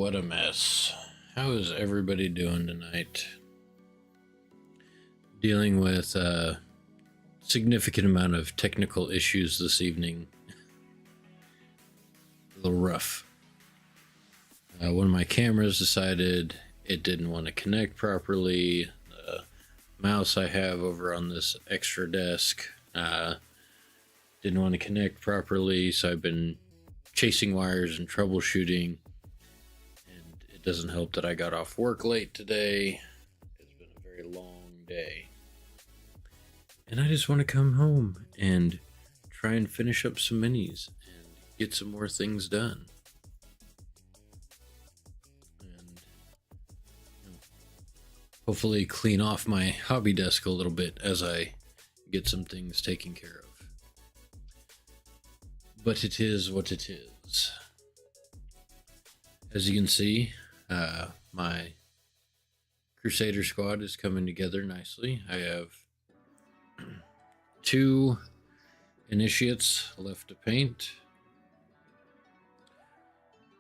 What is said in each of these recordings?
what a mess. How is everybody doing tonight? Dealing with a significant amount of technical issues this evening. A little rough. One of my cameras decided it didn't want to connect properly. The mouse I have over on this extra desk didn't want to connect properly, so I've been chasing wires and troubleshooting. And it doesn't help that I got off work late today. It's been a very long day. And I just want to come home and try and finish up some minis and get some more things done. And hopefully clean off my hobby desk a little bit as I get some things taken care of. But it is what it is. As you can see, my Crusader squad is coming together nicely. I have 2 initiates left to paint.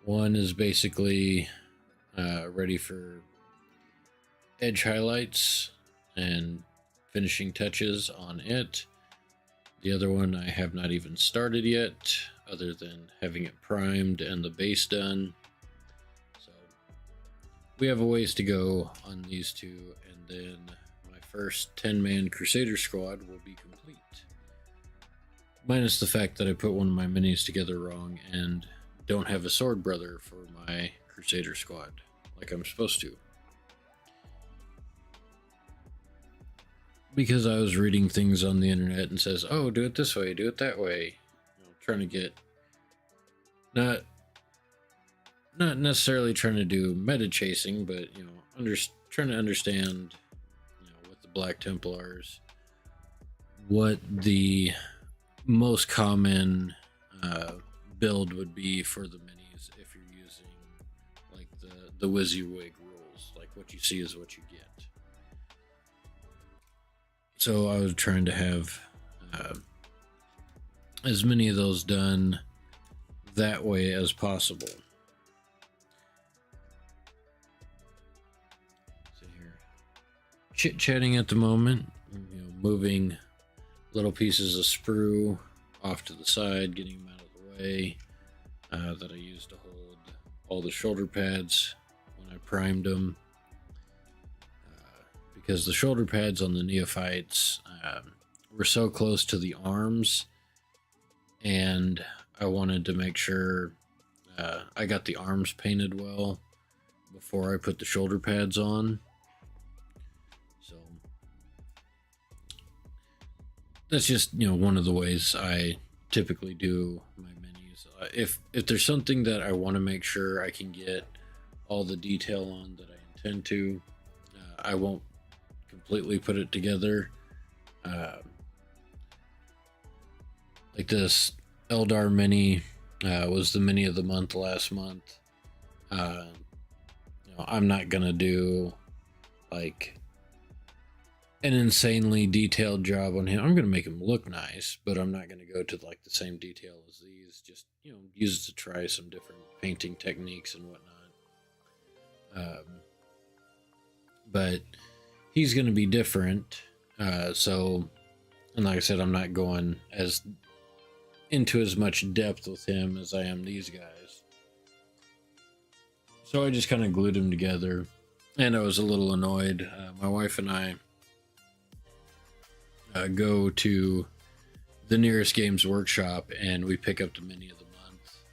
One is basically ready for edge highlights and finishing touches on it. The other one I have not even started yet, other than having it primed and the base done. So we have a ways to go on these 2, and then my first 10-man Crusader squad will be complete. Minus the fact that I put one of my minis together wrong and don't have a sword brother for my Crusader squad like I'm supposed to. Because I was reading things on the internet and says, oh, do it this way, do it that way. Trying to get, not necessarily trying to do meta chasing, but, trying to understand, with the Black Templars, what the most common build would be for the minis if you're using, like, the WYSIWYG rules. Like, what you see is what you get. So I was trying to have as many of those done that way as possible. So here, chit-chatting at the moment, moving little pieces of sprue off to the side, getting them out of the way, that I used to hold all the shoulder pads when I primed them. Because the shoulder pads on the neophytes were so close to the arms, and I wanted to make sure I got the arms painted well before I put the shoulder pads on. So that's just one of the ways I typically do my minis. If there's something that I want to make sure I can get all the detail on that I intend to, I won't completely put it together. Like this Eldar mini was the mini of the month last month. I'm not gonna do like an insanely detailed job on him. I'm gonna make him look nice, but I'm not gonna go to like the same detail as these. Just use it to try some different painting techniques and whatnot. But he's going to be different. So, and like I said, I'm not going as into as much depth with him as I am these guys. So I just kind of glued them together, and I was a little annoyed. My wife and I go to the nearest Games Workshop, and we pick up the mini of the month,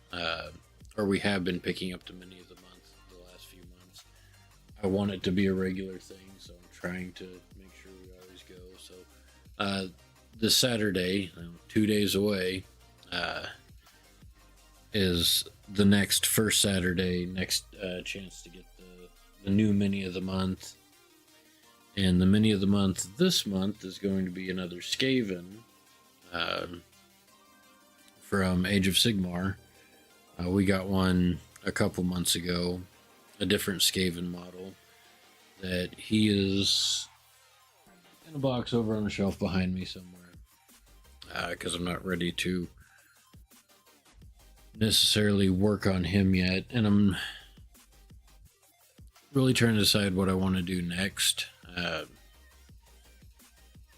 or we have been picking up the mini of the month the last few months. I want it to be a regular thing, so I'm trying to make sure we always go. So this Saturday, 2 days away, is the first Saturday, chance to get the new mini of the month. And the mini of the month this month is going to be another Skaven from Age of Sigmar. We got one a couple months ago, a different Skaven model that he is in a box over on the shelf behind me somewhere, because I'm not ready to necessarily work on him yet, and really trying to decide what I want to do next.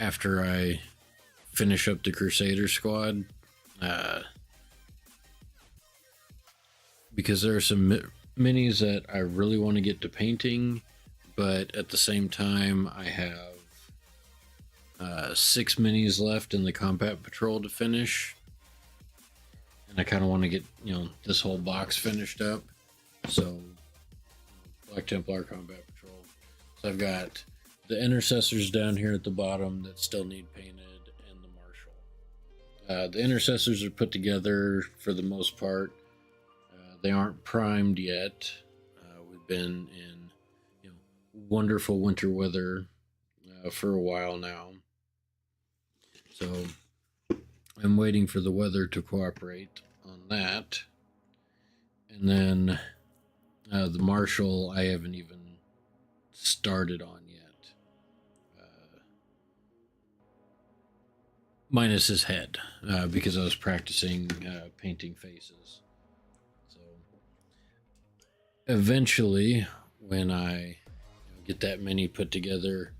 After I finish up the Crusader squad, because there are some minis that I really want to get to painting, but at the same time, I have 6 minis left in the Combat Patrol to finish, and I kind of want to get this whole box finished up. So, Black Templar Combat Patrol. So I've got the Intercessors down here at the bottom that still need painted, and the Marshal. The Intercessors are put together for the most part. They aren't primed yet. We've been in wonderful winter weather for a while now. So I'm waiting for the weather to cooperate on that. And then the Marshal I haven't even started on yet. Minus his head, because I was practicing painting faces. So eventually, when I get that mini put together,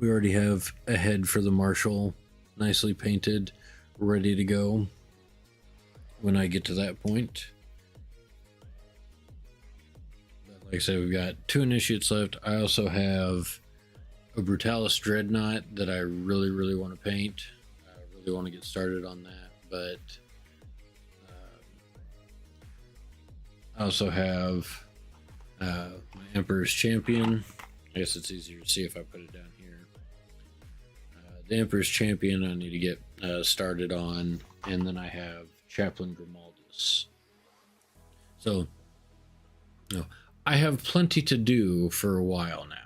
we already have a head for the Marshal nicely painted, ready to go when I get to that point. But like I said, we've got 2 initiates left. I also have a Brutalis Dreadnought that I really want to paint. I really want to get started on that, but I also have my Emperor's Champion. I guess it's easier to see if I put it down here. The Emperor's Champion I need to get started on, and then I have Chaplain Grimaldus. So, I have plenty to do for a while now.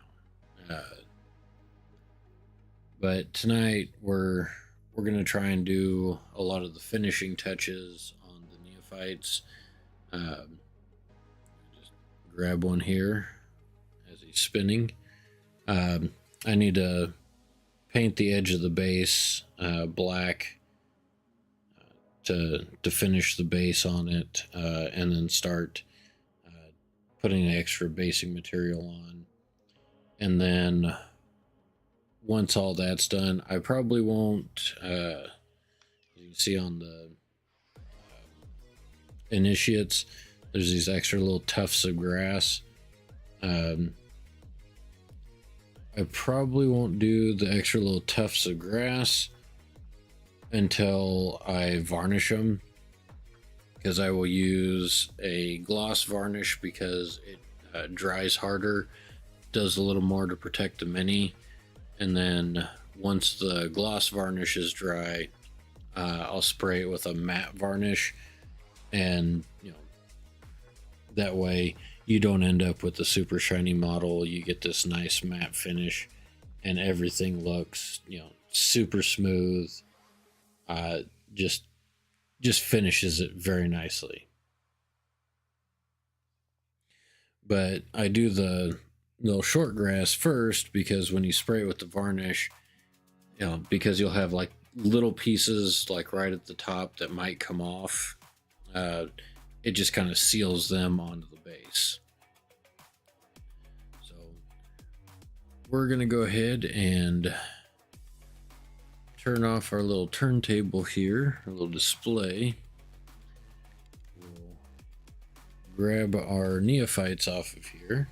But tonight we're going to try and do a lot of the finishing touches on the neophytes. Just grab one here as he's spinning. I need to paint the edge of the base black to finish the base on it, and then start putting the extra basing material on. And then once all that's done, I probably won't, as you can see on the initiates, there's these extra little tufts of grass. I probably won't do the extra little tufts of grass until I varnish them, because I will use a gloss varnish because it dries harder, does a little more to protect the mini. And then once the gloss varnish is dry, I'll spray it with a matte varnish, and that way you don't end up with a super shiny model. You get this nice matte finish, and everything looks super smooth. Just finishes it very nicely. But I do the little short grass first, because when you spray it with the varnish, because you'll have like little pieces like right at the top that might come off, it just kind of seals them onto the base. So we're gonna go ahead and turn off our little turntable here, our little display. We'll grab our neophytes off of here,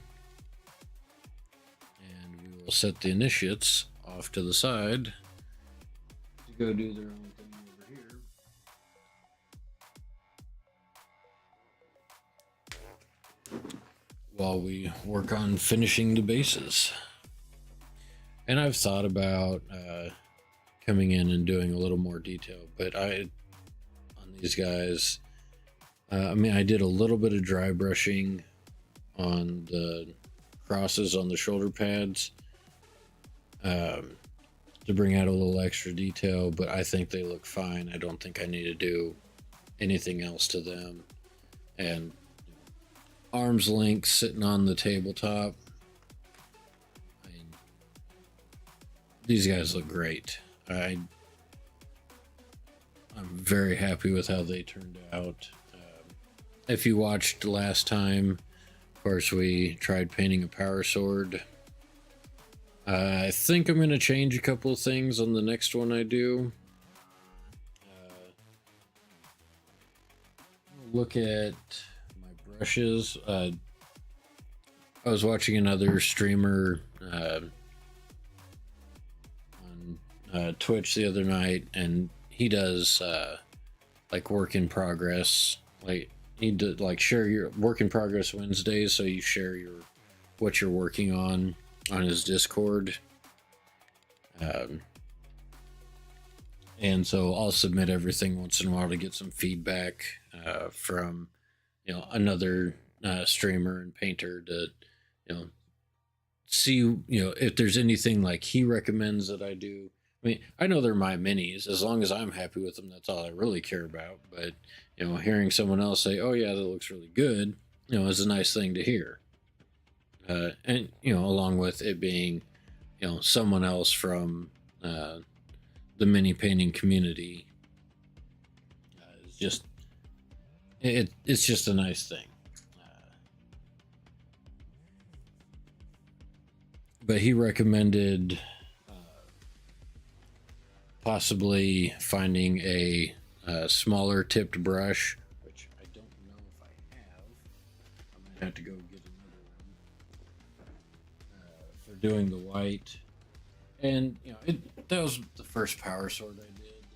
and we will set the initiates off to the side to go do their own thing over here. While we work on finishing the bases. And I've thought about coming in and doing a little more detail, but on these guys, I did a little bit of dry brushing on the crosses on the shoulder pads to bring out a little extra detail, but I think they look fine. I don't think I need to do anything else to them. And arms length sitting on the tabletop, these guys look great. I'm very happy with how they turned out. If you watched last time, Of course, we tried painting a power sword. I think I'm going to change a couple of things on the next one I do. Look at my brushes. I was watching another streamer on Twitch the other night, and he does like work in progress. Like he did like share your work in progress Wednesdays, so you share your what you're working on his Discord. And so I'll submit everything once in a while to get some feedback from another streamer and painter to see if there's anything like he recommends that I do. I mean, I know they're my minis. As long as I'm happy with them, that's all I really care about. But hearing someone else say, "Oh yeah, that looks really good," is a nice thing to hear. And along with it being someone else from the mini painting community, it's just a nice thing. But he recommended possibly finding a smaller tipped brush, which I don't know if I have. I might have to go get another one for doing the white. And that was the first power sword I did,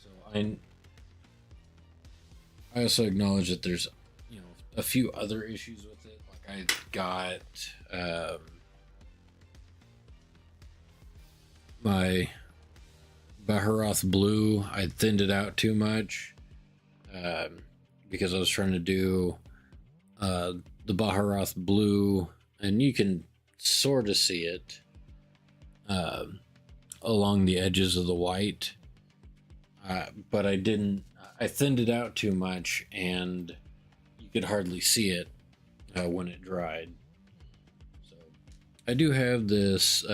so I also acknowledge that there's a few other issues with it. Like I got my Baharoth blue, I thinned it out too much because I was trying to do the Baharoth blue, and you can sort of see it along the edges of the white, but I thinned it out too much, and you could hardly see it when it dried. So I do have this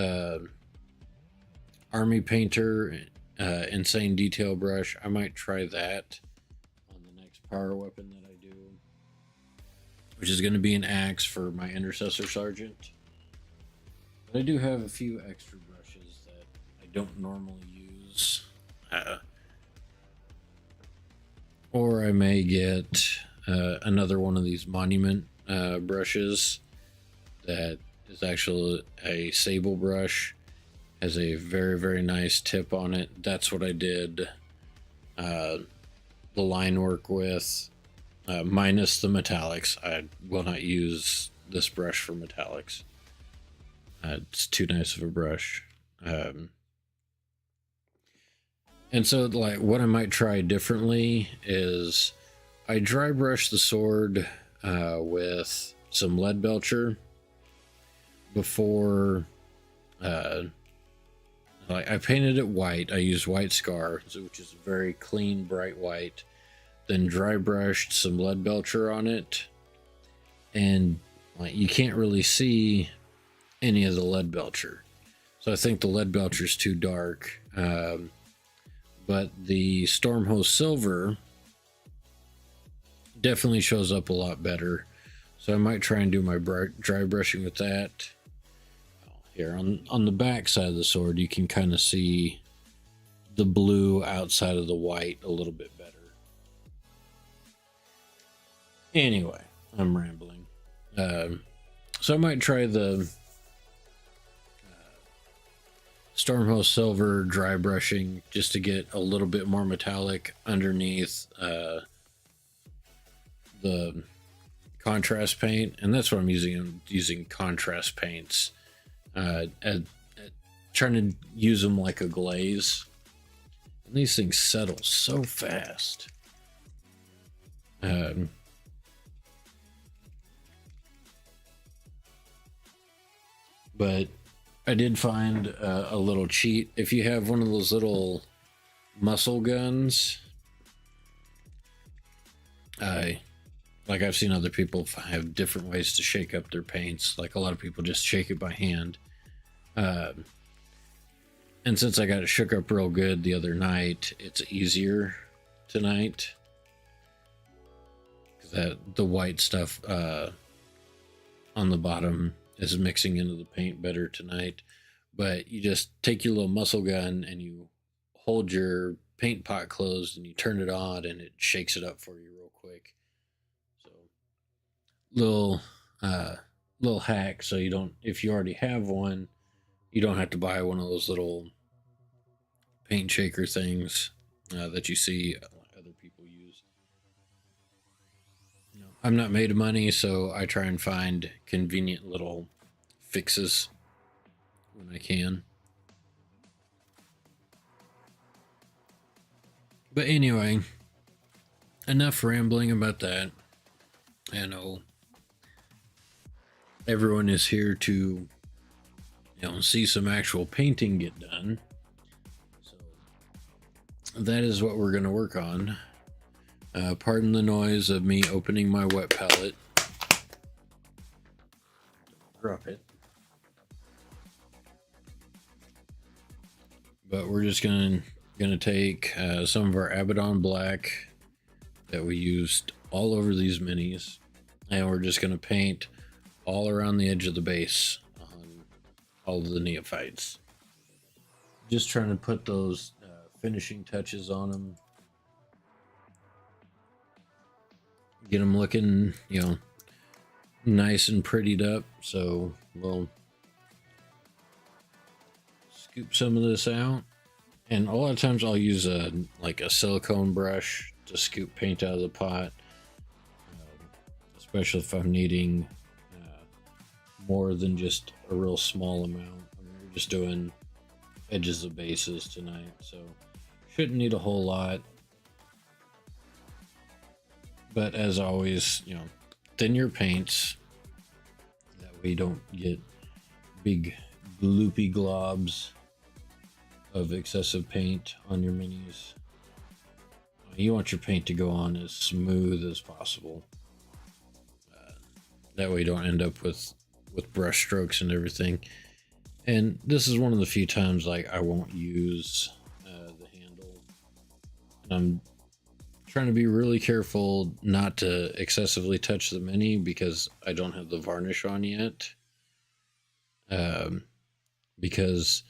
Army Painter Insane Detail brush. I might try that on the next power weapon that I do, which is going to be an axe for my Intercessor Sergeant. But I do have a few extra brushes that I don't normally use. Or I may get another one of these Monument brushes that is actually a sable brush. Has a very, very nice tip on it. That's what I did the line work with, minus the metallics. I will not use this brush for metallics. It's too nice of a brush. And so, like, what I might try differently is I dry brush the sword with some lead belcher before I painted it white. I used white scar, which is a very clean, bright white. Then dry brushed some lead belcher on it, and you can't really see any of the lead belcher. So I think the lead belcher is too dark. But the Stormhost Silver definitely shows up a lot better. So I might try and do my dry brushing with that. Here on the back side of the sword, you can kind of see the blue outside of the white a little bit better. Anyway, I'm rambling. So I might try the Stormhost Silver dry brushing just to get a little bit more metallic underneath the contrast paint, and that's what I'm using. I'm using contrast paints, trying to use them like a glaze. And these things settle so fast. But I did find a little cheat. If you have one of those little muscle guns, like I've seen other people have different ways to shake up their paints. Like a lot of people just shake it by hand. And since I got it shook up real good the other night, it's easier tonight. Because the white stuff on the bottom is mixing into the paint better tonight. But you just take your little muscle gun and you hold your paint pot closed and you turn it on and it shakes it up for you real quick. So little little hack, so you don't, if you already have one, you don't have to buy one of those little paint shaker things that you see other people use. I'm not made of money, so I try and find convenient little fixes when I can. But anyway, enough rambling about that. I know everyone is here to, see some actual painting get done. So that is what we're going to work on. Pardon the noise of me opening my wet palette. Drop it. But we're just gonna take some of our Abaddon Black that we used all over these minis, and we're just gonna paint all around the edge of the base on all of the neophytes. Just trying to put those finishing touches on them. Get them looking, nice and prettied up. So we'll scoop some of this out. And a lot of times I'll use a silicone brush to scoop paint out of the pot. Especially if I'm needing more than just a real small amount. We're just doing edges of bases tonight, so shouldn't need a whole lot. But as always, thin your paints. That way you don't get big gloopy globs of excessive paint on your minis. You want your paint to go on as smooth as possible. That way you don't end up with brush strokes and everything. And this is one of the few times I won't use the handle. And I'm trying to be really careful not to excessively touch the mini because I don't have the varnish on yet. Because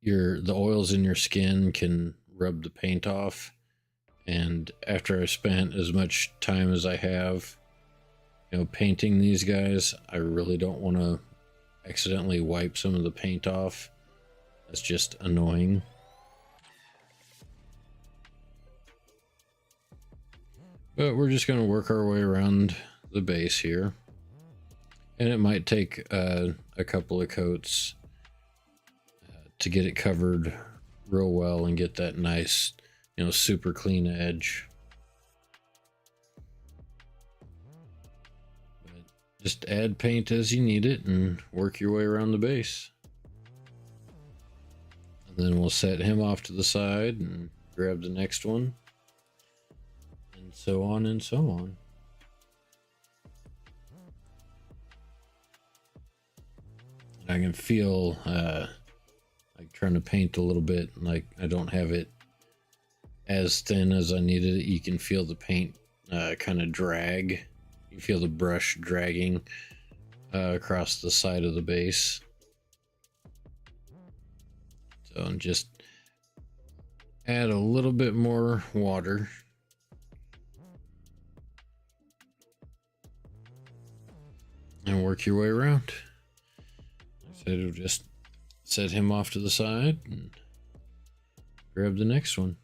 the oils in your skin can rub the paint off, and after I spent as much time as I have painting these guys, I really don't want to accidentally wipe some of the paint off. That's just annoying. But we're just going to work our way around the base here, and it might take a couple of coats to get it covered real well and get that nice, super clean edge. But just add paint as you need it and work your way around the base. And then we'll set him off to the side and grab the next one. And so on and so on. I can feel trying to paint a little bit, like I don't have it as thin as I needed it. You can feel the paint kind of drag. You feel the brush dragging across the side of the base. So and just add a little bit more water. And work your way around. I said it'll just set him off to the side and grab the next one.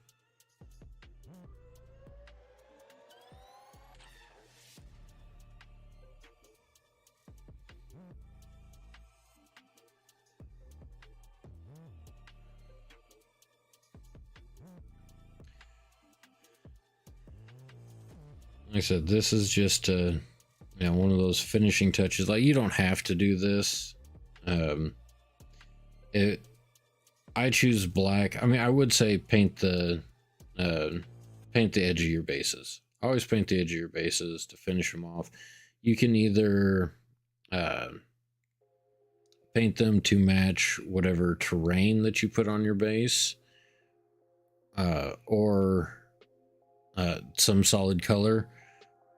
Like I said, this is just one of those finishing touches. Like, you don't have to do this. I choose black. I mean, I would say paint the edge of your bases. Always paint the edge of your bases to finish them off. You can either paint them to match whatever terrain that you put on your base, or some solid color,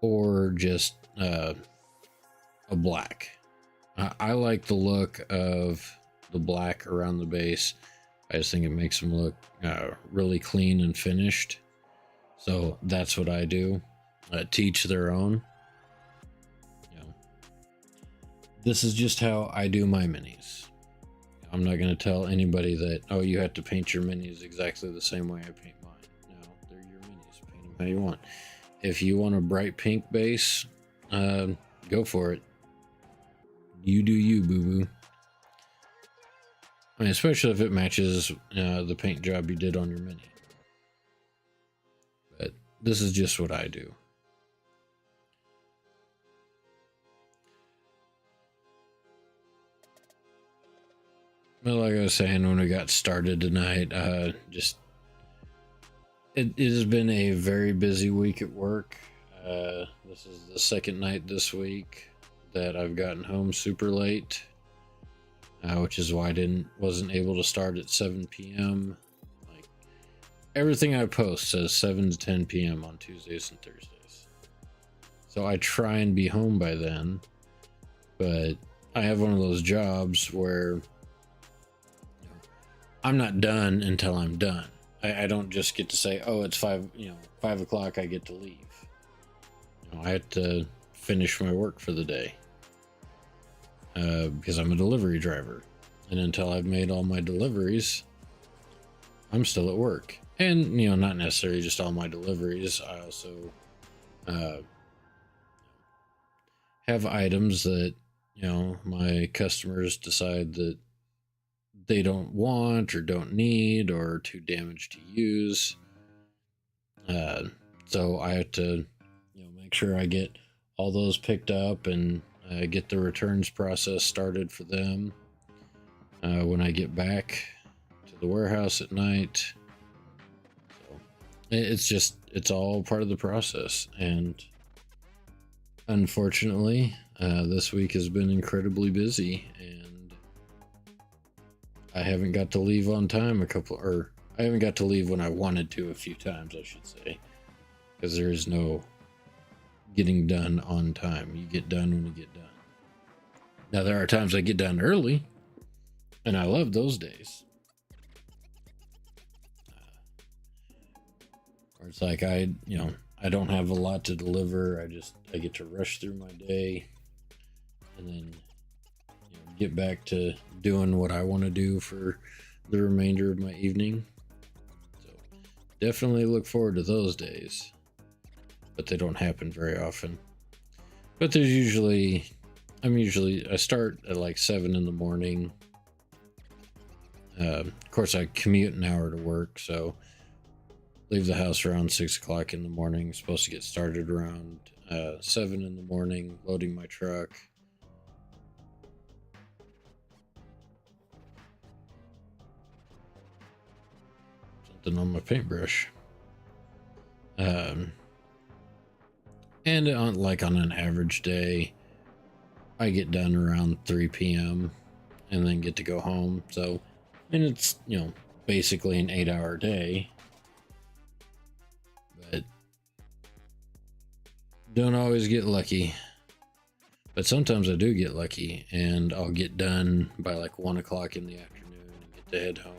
or just a black. I like the look of the black around the base. I just think it makes them look really clean and finished. So that's what I do. To each their own. You know, this is just how I do my minis. I'm not going to tell anybody that, oh, you have to paint your minis exactly the same way I paint mine. No, they're your minis. Paint them how you want. If you want a bright pink base, go for it. You do you, boo-boo. I mean, especially if it matches the paint job you did on your mini. But this is just what I do. But like I was saying when we got started tonight, it has been a very busy week at work. This is the second night this week that I've gotten home super late, which is why I wasn't able to start at 7 p.m. Like everything I post says 7 to 10 p.m. on Tuesdays and Thursdays. So I try and be home by then, but I have one of those jobs where I'm not done until I'm done. I don't just get to say, oh, it's 5 o'clock, I get to leave. I have to finish my work for the day because I'm a delivery driver. And until I've made all my deliveries, I'm still at work. And, not necessarily just all my deliveries. I also have items that, my customers decide that they don't want or don't need or are too damaged to use. So I have to, make sure I get all those picked up and get the returns process started for them when I get back to the warehouse at night. So it's all part of the process. And unfortunately, this week has been incredibly busy, and I haven't got to leave on time I haven't got to leave when I wanted to a few times, I should say, because there is no getting done on time. You get done when you get done. Now, there are times I get done early, and I love those days. Where it's like I don't have a lot to deliver. I get to rush through my day and then get back to doing what I want to do for the remainder of my evening. So definitely look forward to those days, but they don't happen very often. But there's I start at like 7 in the morning. Of course, I commute an hour to work, so leave the house around 6 o'clock in the morning. Supposed to get started around 7 in the morning, loading my truck. Something on my paintbrush. And on an average day, I get done around 3 p.m. and then get to go home. So, and it's, basically an 8-hour day. But don't always get lucky. But sometimes I do get lucky, and I'll get done by like 1 o'clock in the afternoon and get to head home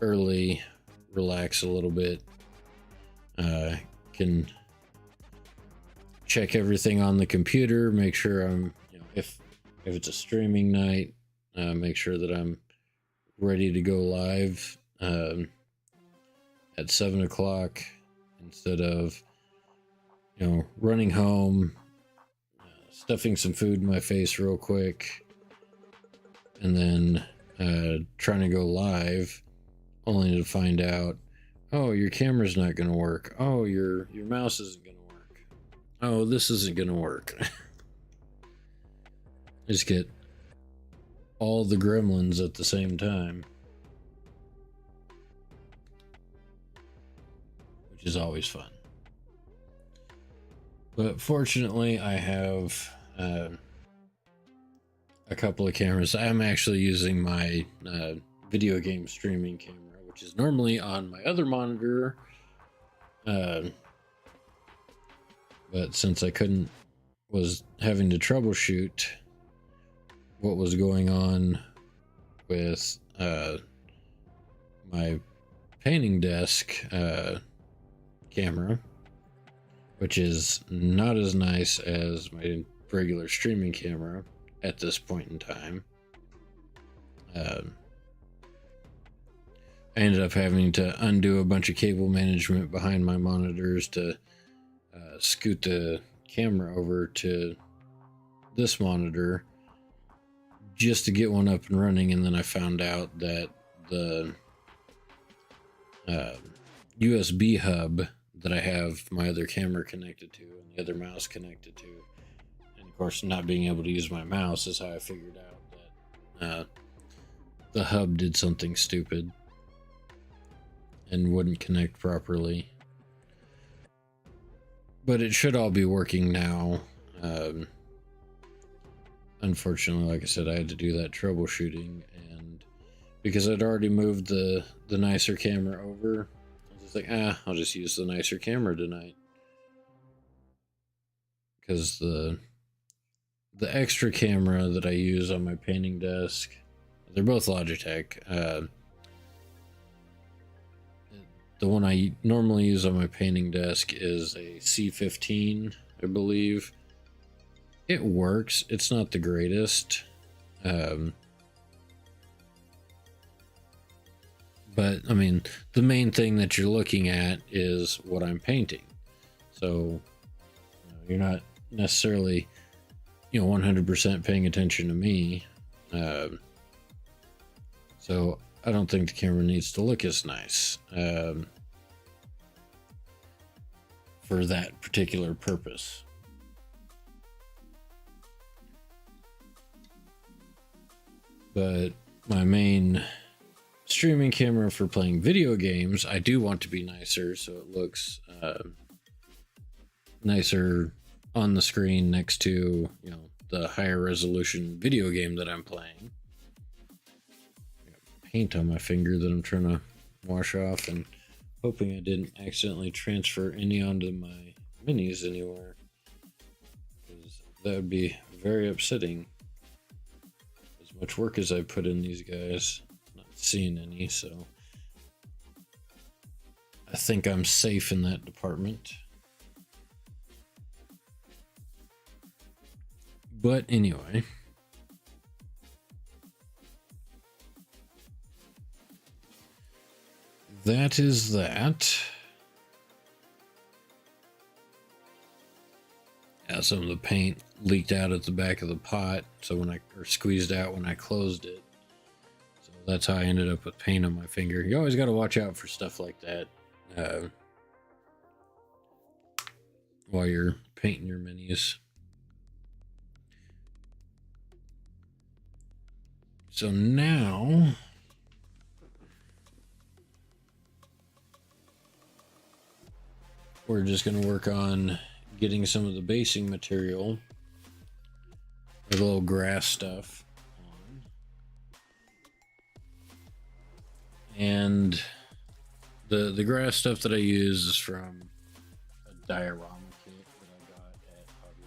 early, relax a little bit. Can check everything on the computer, make sure I'm, if it's a streaming night, make sure that I'm ready to go live at 7 o'clock instead of, running home, stuffing some food in my face real quick, and then trying to go live only to find out, oh, your camera's not going to work. Oh, your mouse isn't going to work. Oh, this isn't going to work. Just get all the gremlins at the same time, which is always fun. But fortunately, I have a couple of cameras. I'm actually using my video game streaming camera, which is normally on my other monitor. But since I couldn't was having to troubleshoot what was going on with my painting desk camera, which is not as nice as my regular streaming camera at this point in time. I ended up having to undo a bunch of cable management behind my monitors to scoot the camera over to this monitor just to get one up and running, and then I found out that the USB hub that I have my other camera connected to and the other mouse connected to, and of course not being able to use my mouse, is how I figured out that the hub did something stupid and wouldn't connect properly. But it should all be working now. Unfortunately, like I said, I had to do that troubleshooting, and because I'd already moved the nicer camera over, I was just like, I'll just use the nicer camera tonight. Because the extra camera that I use on my painting desk, they're both Logitech. The one I normally use on my painting desk is a C15, I believe. It works. It's not the greatest. But, I mean, the main thing that you're looking at is what I'm painting. So, you're not necessarily, 100% paying attention to me. So, I don't think the camera needs to look as nice for that particular purpose. But my main streaming camera for playing video games, I do want to be nicer, so it looks nicer on the screen next to, the higher resolution video game that I'm playing. I got paint on my finger that I'm trying to wash off, and hoping I didn't accidentally transfer any onto my minis anywhere, because that would be very upsetting. As much work as I put in these guys, not seeing any, so I think I'm safe in that department. But anyway, that is that. Yeah, some of the paint leaked out at the back of the pot, so or squeezed out when I closed it. So that's how I ended up with paint on my finger. You always got to watch out for stuff like that while you're painting your minis. So now we're just going to work on getting some of the basing material, the little grass stuff on. And the grass stuff that I use is from a diorama kit that I got at Hobby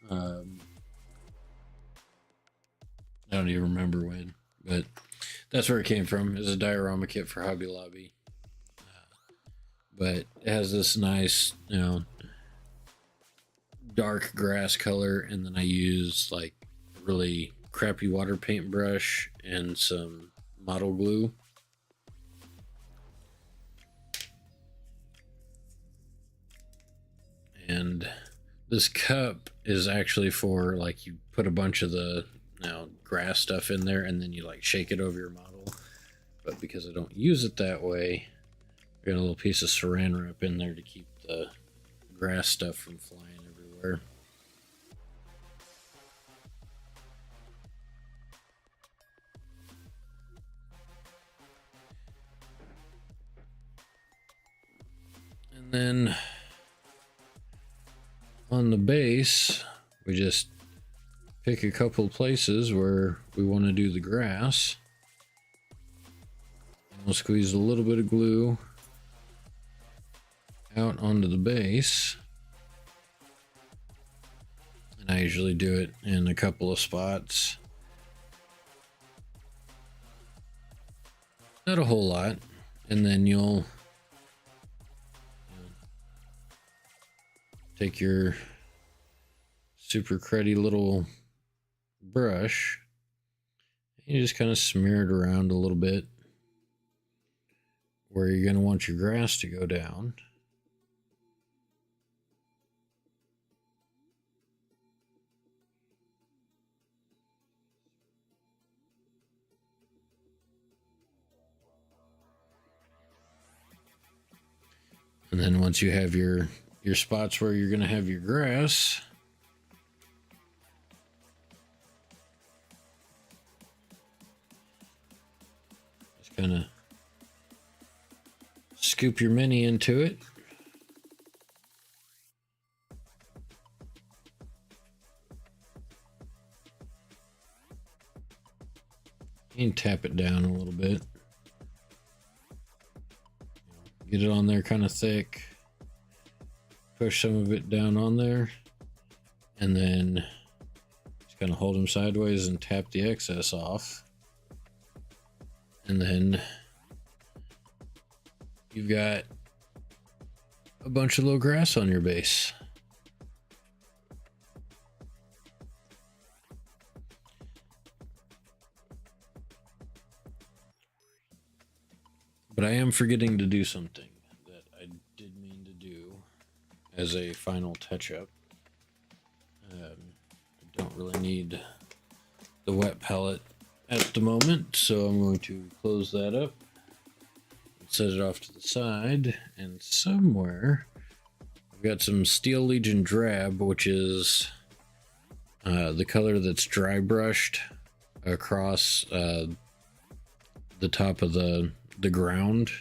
Lobby. I don't even remember when, but that's where it came from. It's a diorama kit for Hobby Lobby. But it has this nice, dark grass color, and then I use like a really crappy water paintbrush and some model glue. And this cup is actually for, like, you put a bunch of the grass stuff in there and then you like shake it over your model. But because I don't use it that way, I got a little piece of saran wrap in there to keep the grass stuff from flying everywhere. And then on the base, we just pick a couple places where we want to do the grass. And we'll squeeze a little bit of glue out onto the base. I usually do it in a couple of spots. Not a whole lot. And then you'll take your super cruddy little brush. You just kind of smear it around a little bit where you're going to want your grass to go down. And then once you have your spots where you're going to have your grass, just kind of scoop your mini into it. And tap it down a little bit. Get it on there kind of thick. Push some of it down on there. And then just kind of hold them sideways and tap the excess off. And then you've got a bunch of little grass on your base. But I am forgetting to do something that I did mean to do as a final touch-up. I don't really need the wet palette at the moment, so I'm going to close that up and set it off to the side. And somewhere I've got some Steel Legion Drab, which is the color that's dry brushed across the top of the ground.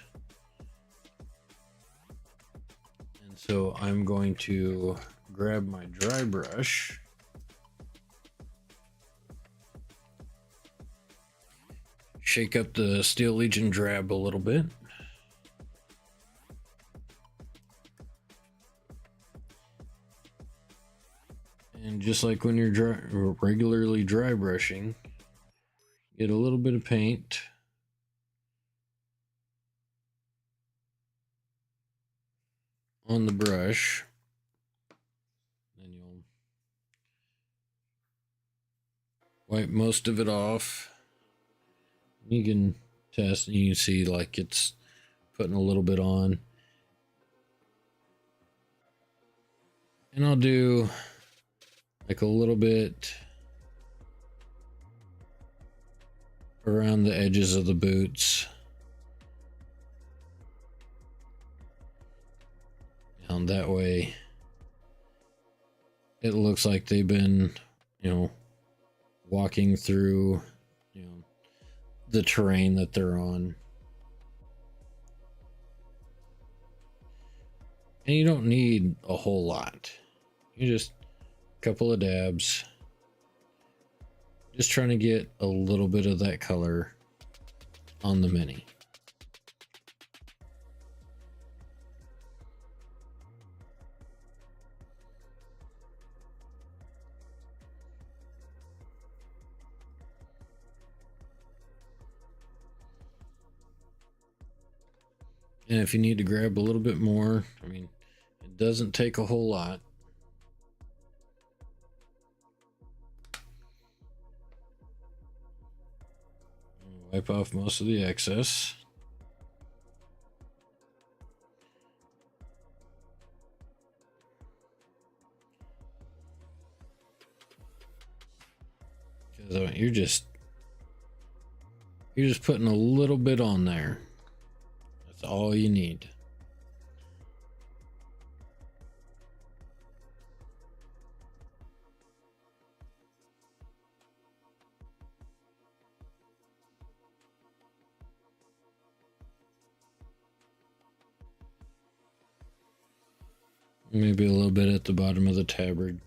And so I'm going to grab my dry brush, shake up the Steel Legion Drab a little bit, and just like when you're regularly dry brushing, get a little bit of paint on the brush, then you'll wipe most of it off. You can test and you can see like it's putting a little bit on. And I'll do like a little bit around the edges of the boots. And that way it looks like they've been, walking through, the terrain that they're on. And you don't need a whole lot. You just a couple of dabs. Just trying to get a little bit of that color on the mini. And if you need to grab a little bit more, it doesn't take a whole lot. Wipe off most of the excess. Because you're just putting a little bit on there. That's all you need. Maybe a little bit at the bottom of the tabard.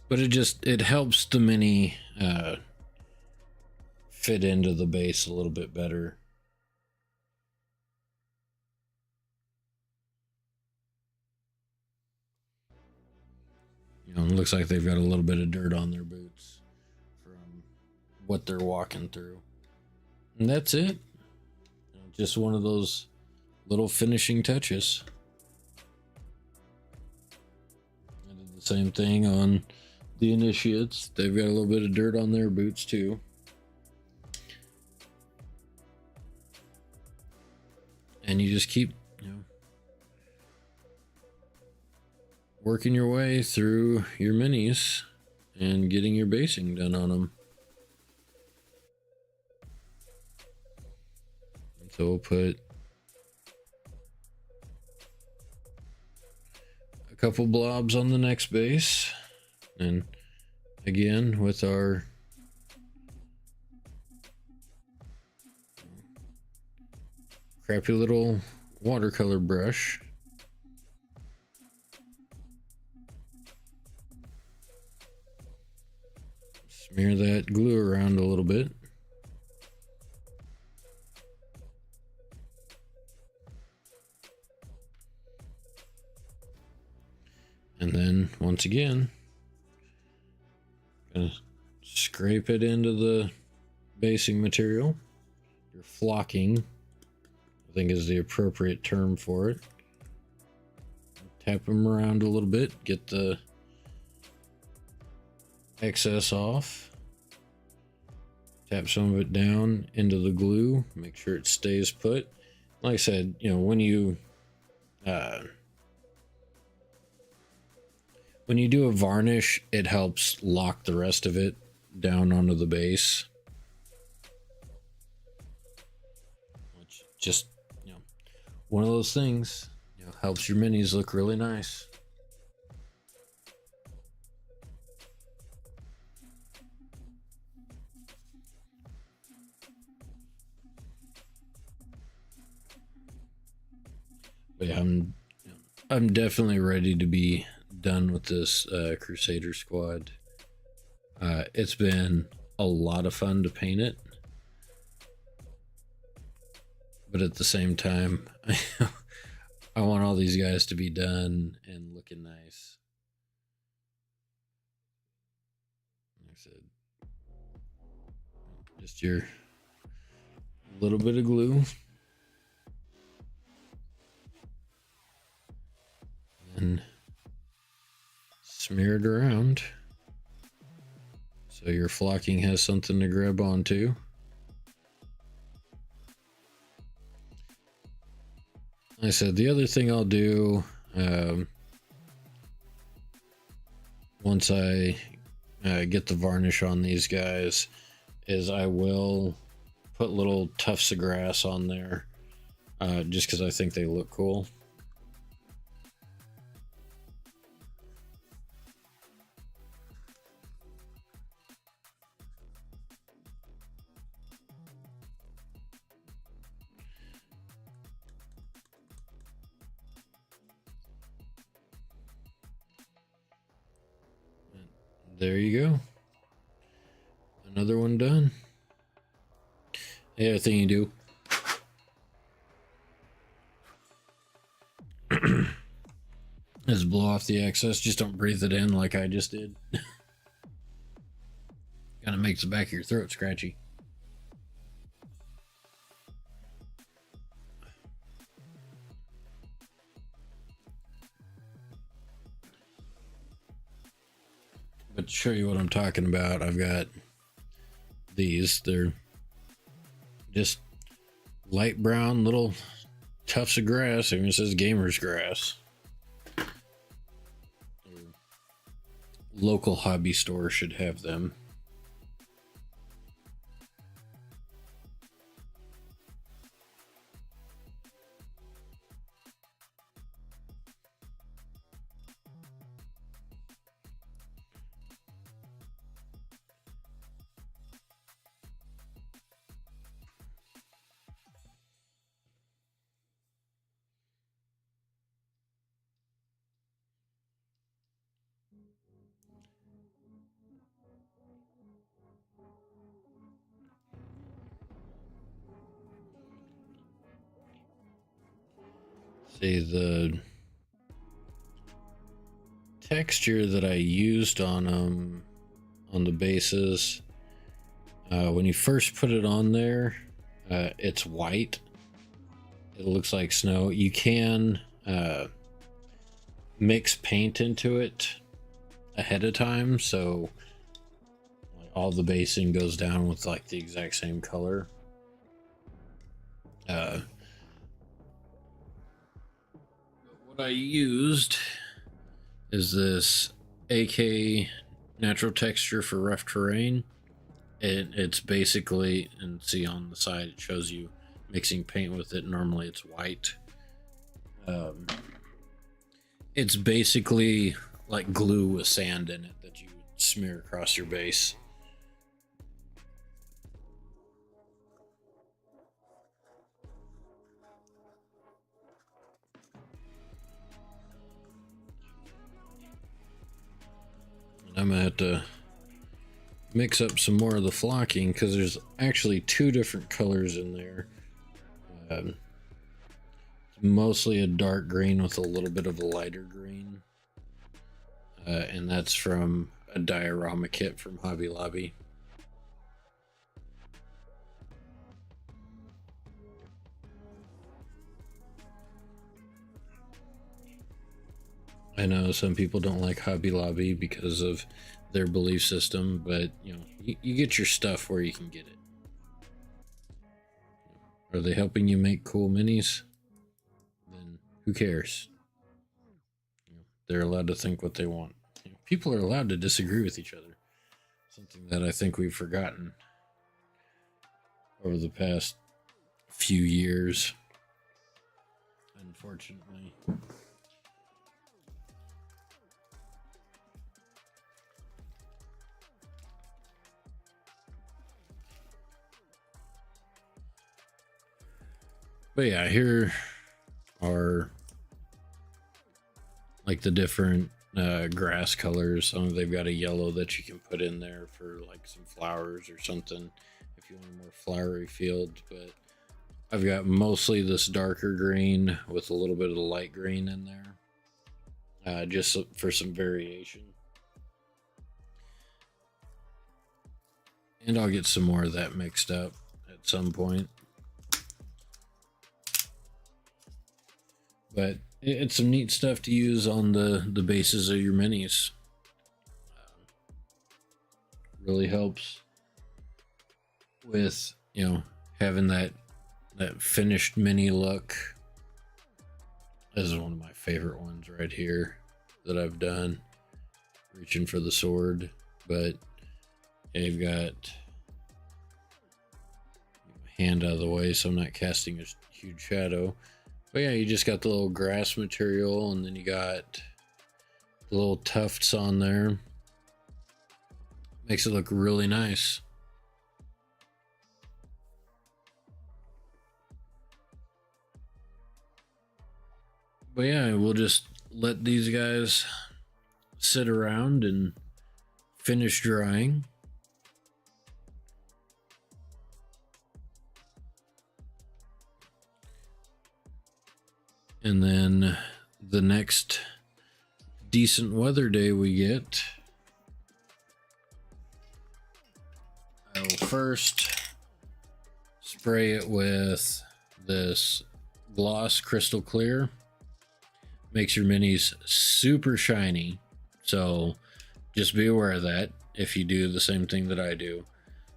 But it helps the mini fit into the base a little bit better. You know, it looks like they've got a little bit of dirt on their boots from what they're walking through. And that's it. You know, just one of those little finishing touches. I did the same thing on the initiates. They've got a little bit of dirt on their boots too. And you just keep, you know, working your way through your minis and getting your basing done on them. So we'll put a couple blobs on the next base, and again with our crappy little watercolor brush, smear that glue around a little bit. And then once again, gonna scrape it into the basing material. Your flocking, I think, is the appropriate term for it. Tap them around a little bit, get the excess off. Tap some of it down into the glue, make sure it stays put. Like I said, you know, when you do a varnish, it helps lock the rest of it down onto the base. Which just, you know, one of those things, you know, helps your minis look really nice. But yeah, I'm definitely ready to be done with this Crusader squad. It's been a lot of fun to paint it, but at the same time, I want all these guys to be done and looking nice. Like I said, just your little bit of glue. And smear it around so your flocking has something to grab onto. Like I said, the other thing I'll do once I get the varnish on these guys is I will put little tufts of grass on there just because I think they look cool. There you go. Another one done. The other thing you do is blow off the excess. Just don't breathe it in like I just did. Kind of makes the back of your throat scratchy. But to show you what I'm talking about, I've got these. They're just light brown little tufts of grass. Even says gamer's grass. Local hobby store should have them. See, the texture that I used on them, on the bases, when you first put it on there, it's white. It looks like snow. You can mix paint into it ahead of time, so like, all the basing goes down with like the exact same color. What I used is this AK natural texture for rough terrain. It's basically, and see on the side it shows you mixing paint with it. Normally it's white. It's basically like glue with sand in it that you smear across your base. And I'm gonna have to mix up some more of the flocking because there's actually two different colors in there. Mostly a dark green with a little bit of a lighter green, and that's from a diorama kit from Hobby Lobby. I know some people don't like Hobby Lobby because of their belief system, but you know, you get your stuff where you can get it. Are they helping you make cool minis? Then who cares? You know, they're allowed to think what they want. You know, people are allowed to disagree with each other. Something that I think we've forgotten over the past few years, unfortunately. But yeah, here are like the different grass colors. They've got a yellow that you can put in there for like some flowers or something if you want a more flowery field. But I've got mostly this darker green with a little bit of the light green in there, just for some variation. And I'll get some more of that mixed up at some point. But it's some neat stuff to use on the bases of your minis. Really helps with, you know, having that finished mini look. This is one of my favorite ones right here that I've done. Reaching for the sword, but you've got hand out of the way so I'm not casting a huge shadow. But yeah, you just got the little grass material, and then you got the little tufts on there. Makes it look really nice. But yeah, we'll just let these guys sit around and finish drying. And then the next decent weather day we get, I will first spray it with this gloss crystal clear. Makes your minis super shiny, so just be aware of that if you do the same thing that I do.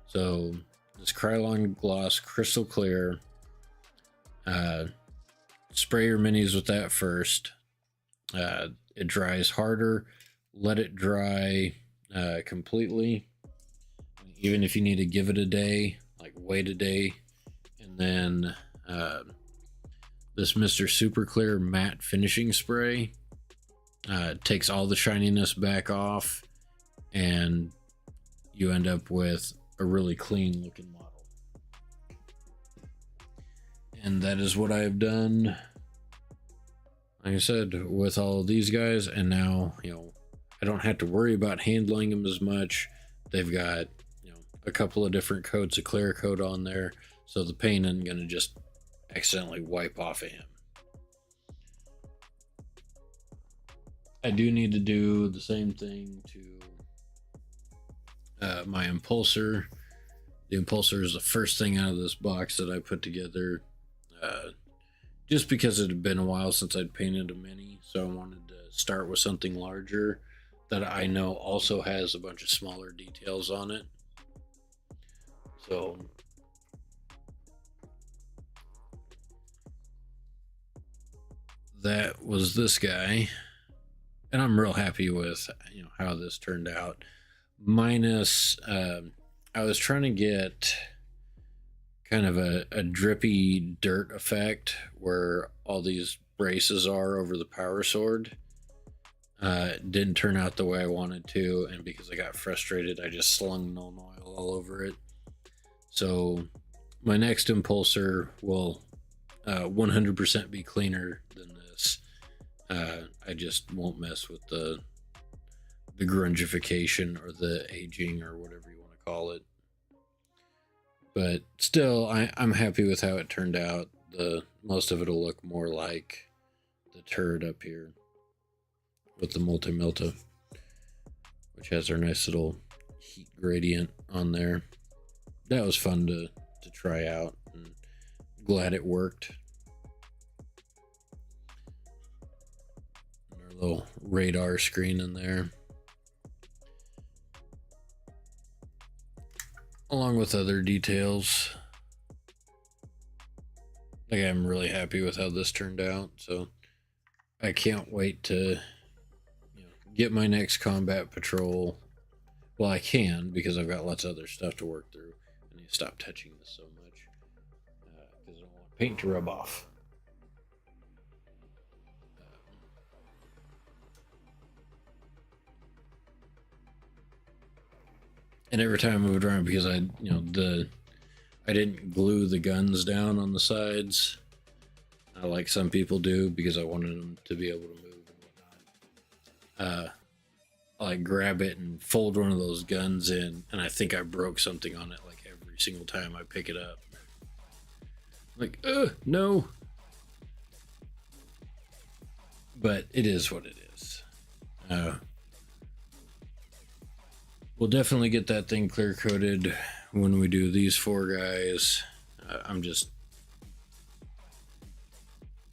So this Krylon gloss crystal clear, spray your minis with that first. It dries harder. Let it dry completely. Even if you need to give it a day, like wait a day. And then this Mr. Super Clear matte finishing spray takes all the shininess back off, and you end up with a really clean looking model. And that is what I have done, like I said, with all of these guys. And now, you know, I don't have to worry about handling them as much. They've got, you know, a couple of different coats of clear coat on there, so the paint isn't going to just accidentally wipe off of him. I do need to do the same thing to my impulsor. The impulsor is the first thing out of this box that I put together, just because it had been a while since I'd painted a mini, so I wanted to start with something larger that I know also has a bunch of smaller details on it. So that was this guy, and I'm real happy with how this turned out. Minus, I was trying to get kind of a drippy dirt effect where all these braces are over the power sword. Didn't turn out the way I wanted to, and because I got frustrated, I just slung Nuln Oil all over it. So my next impulsor will 100% be cleaner than this. I just won't mess with the grungification or the aging or whatever you want to call it. But still, I'm happy with how it turned out. The most of it will look more like the turret up here with the multi-milta, which has our nice little heat gradient on there. That was fun to try out, and glad it worked. And our little radar screen in there, along with other details. Like, I'm really happy with how this turned out, so I can't wait to get my next combat patrol. Well, I can, because I've got lots of other stuff to work through. I need to stop touching this so much, because I don't want paint to rub off. And every time I moved around, because I didn't glue the guns down on the sides, like some people do, because I wanted them to be able to move and whatnot. I like grab it and fold one of those guns in, and I think I broke something on it like every single time I pick it up. Like, no. But it is what it is. We'll definitely get that thing clear coated when we do these 4 guys.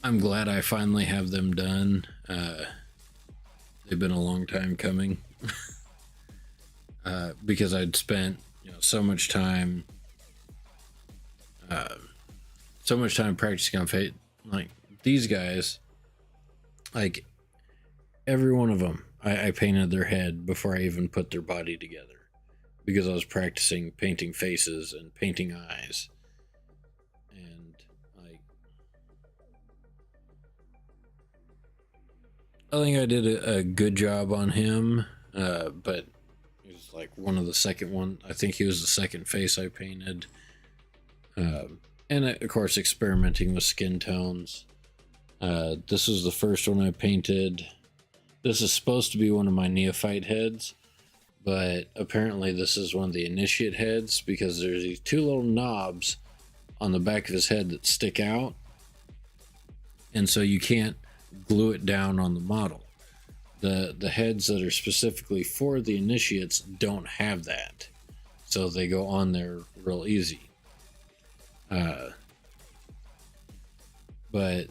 I'm glad I finally have them done. They've been a long time coming. Because I'd spent so much time practicing on Fate. Like, these guys, like, every one of them, I painted their head before I even put their body together, because I was practicing painting faces and painting eyes. And I think I did a good job on him, but he was like one of the second one. I think he was the second face I painted. And of course, experimenting with skin tones. This was the first one I painted. This is supposed to be one of my neophyte heads, but apparently this is one of the initiate heads, because there's these 2 little knobs on the back of his head that stick out, and so you can't glue it down on the model. The heads that are specifically for the initiates don't have that, so they go on there real easy. But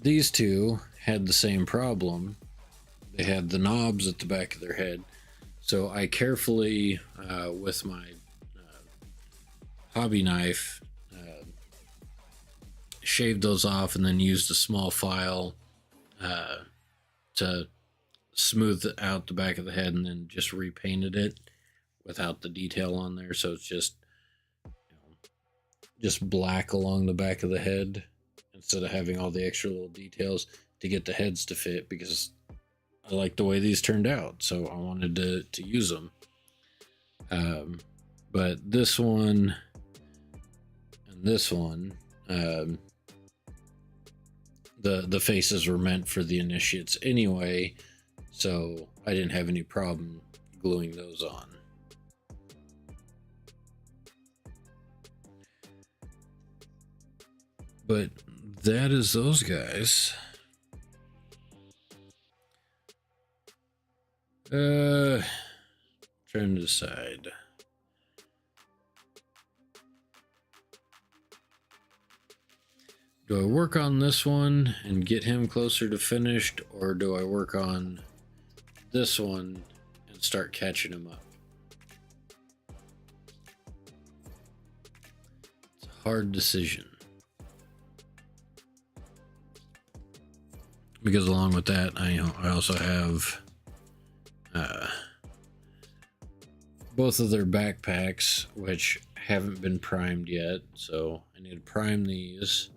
these 2 had the same problem. They had the knobs at the back of their head, so I carefully, with my hobby knife, shaved those off, and then used a small file to smooth out the back of the head, and then just repainted it without the detail on there, so it's just black along the back of the head instead of having all the extra little details to get the heads to fit, because I like the way these turned out, so I wanted to use them. But this one and this one, the faces were meant for the initiates anyway, so I didn't have any problem gluing those on. But that is those guys. Trying to decide. Do I work on this one and get him closer to finished, or do I work on this one and start catching him up? It's a hard decision. Because along with that, I also have both of their backpacks, which haven't been primed yet, so I need to prime these.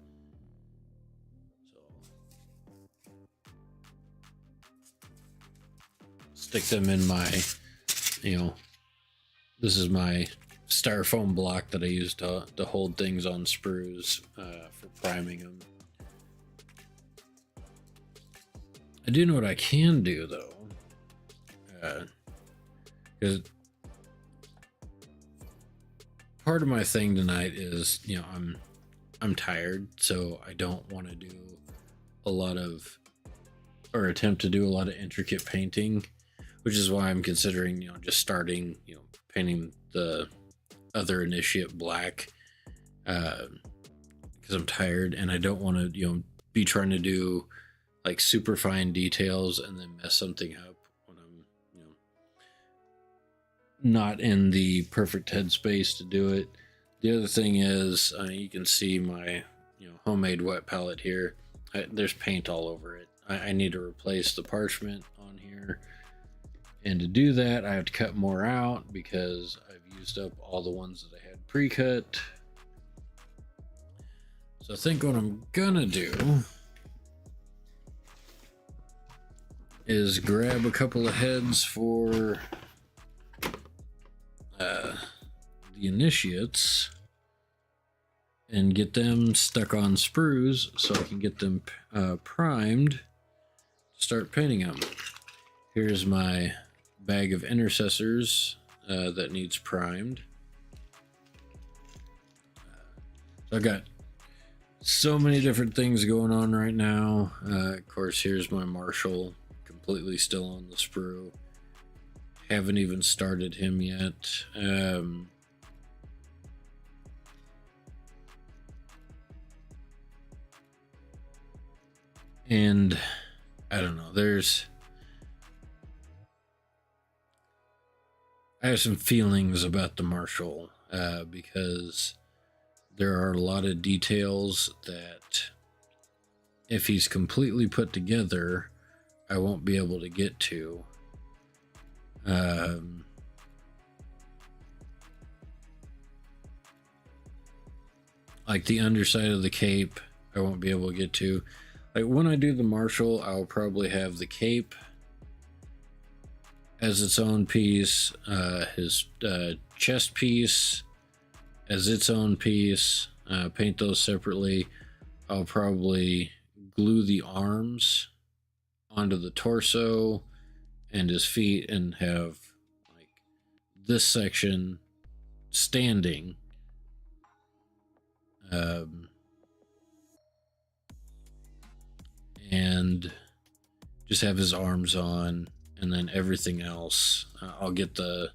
Stick them in my, this is my styrofoam block that I use to hold things on sprues for priming them. I do know what I can do though, because part of my thing tonight is, I'm tired, so I don't want to do a lot of, or attempt to do a lot of intricate painting, which is why I'm considering, just starting, painting the other initiate black, because I'm tired and I don't want to, be trying to do like super fine details and then mess something up when I'm, not in the perfect headspace to do it. The other thing is, you can see my, homemade wet palette here. There's paint all over it. I need to replace the parchment on here. And to do that, I have to cut more out because I've used up all the ones that I had pre-cut. So I think what I'm gonna do is grab a couple of heads for the initiates and get them stuck on sprues so I can get them primed to start painting them. Here's my bag of intercessors that needs primed. So I've got so many different things going on right now. Of course, here's my Marshal, completely still on the sprue. Haven't even started him yet. And I don't know, I have some feelings about the Marshal because there are a lot of details that if he's completely put together, I won't be able to get to. Like the underside of the cape, I won't be able to get to. Like when I do the Marshal, I'll probably have the cape as its own piece, his chest piece as its own piece, paint those separately. I'll probably glue the arms onto the torso and his feet and have like this section standing. And just have his arms on, and then everything else. I'll get the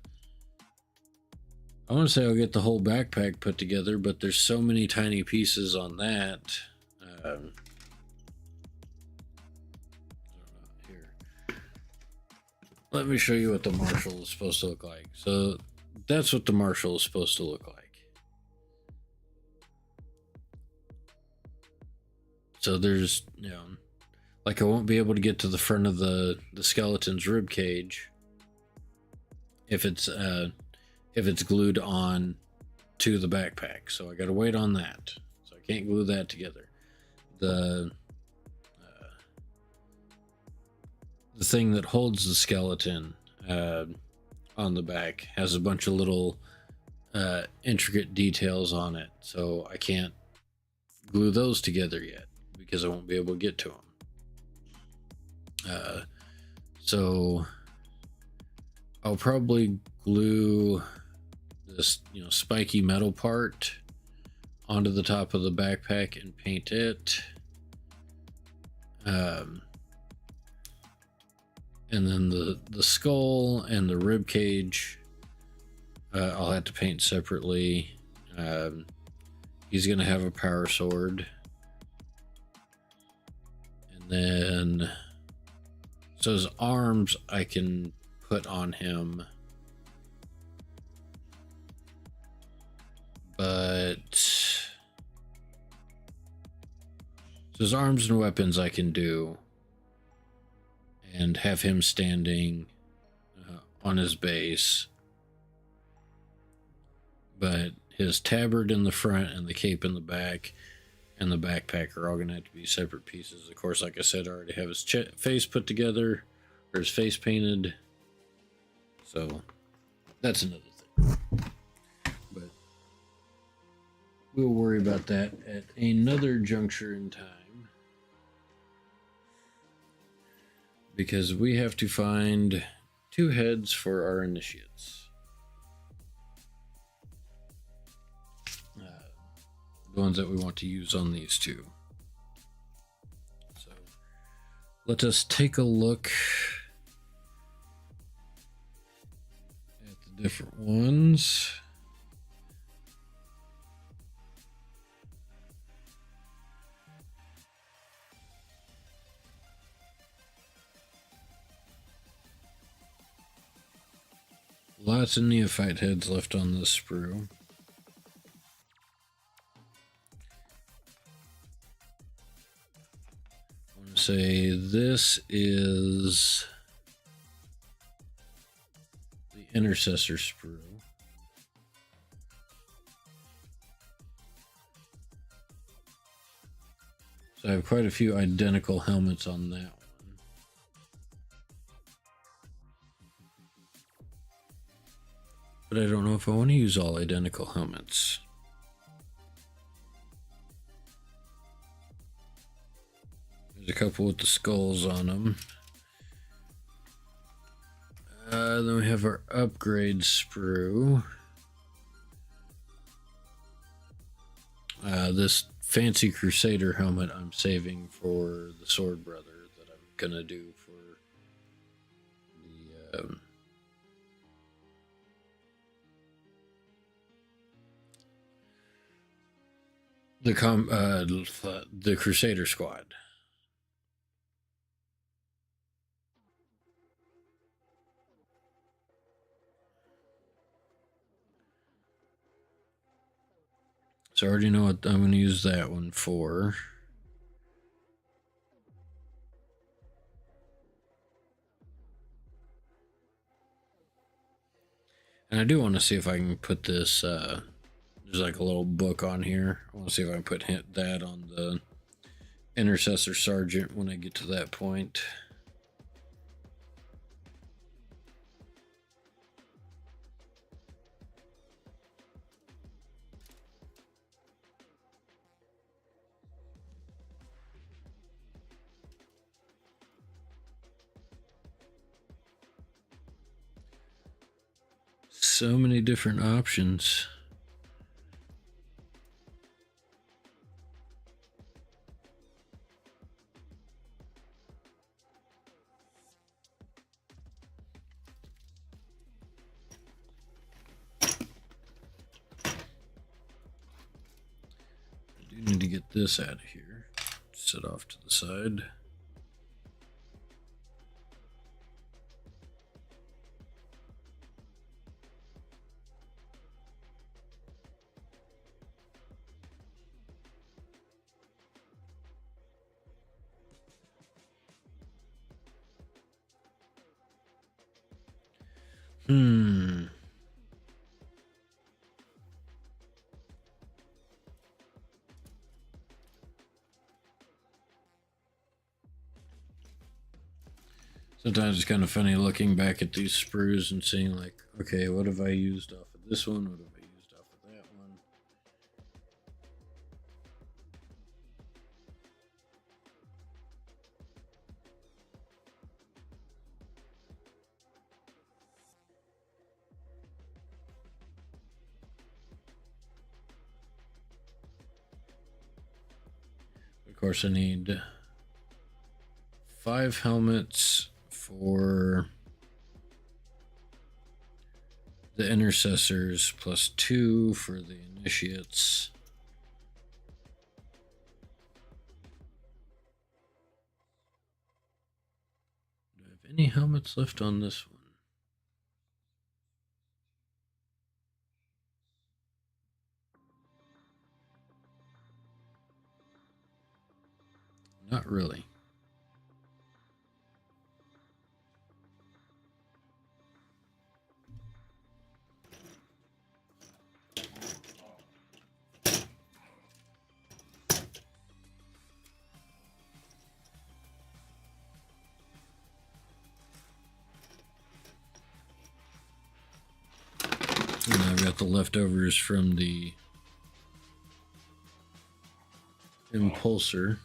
whole backpack put together, but there's so many tiny pieces on that. Here, let me show you what the Marshal is supposed to look like. So that's what the Marshal is supposed to look like. So there's, like I won't be able to get to the front of the skeleton's rib cage if it's glued on to the backpack. So I got to wait on that. So I can't glue that together. The thing that holds the skeleton on the back has a bunch of little intricate details on it. So I can't glue those together yet because I won't be able to get to them. So I'll probably glue this, spiky metal part onto the top of the backpack and paint it. And then the skull and the rib cage, I'll have to paint separately. He's gonna have a power sword, and then so his arms I can put on him, but so his arms and weapons I can do, and have him standing on his base. But his tabard in the front and the cape in the back and the backpack are all going to have to be separate pieces. Of course, like I said, I already have his face put together, or his face painted. So that's another thing. But we'll worry about that at another juncture in time. Because we have to find 2 heads for our initiates. The ones that we want to use on these 2. So let us take a look at the different ones. Lots of neophyte heads left on this sprue. I want to say this is the intercessor sprue. So I have quite a few identical helmets on that one. But I don't know if I want to use all identical helmets. There's a couple with the skulls on them. Then we have our upgrade sprue. This fancy Crusader helmet I'm saving for the Sword Brother that I'm gonna do for the Crusader squad. So I already know what I'm going to use that one for. And I do want to see if I can put this, there's like a little book on here. I want to see if I can put that on the Intercessor Sergeant when I get to that point. So many different options. I do need to get this out of here. Set off to the side. Sometimes it's kind of funny looking back at these sprues and seeing like, okay, what have I used off of this one? What have I used off of that one? Of course, I need 5 helmets for the intercessors, +2 for the initiates. Do I have any helmets left on this one? Not really. And I've got the leftovers from the impulsor.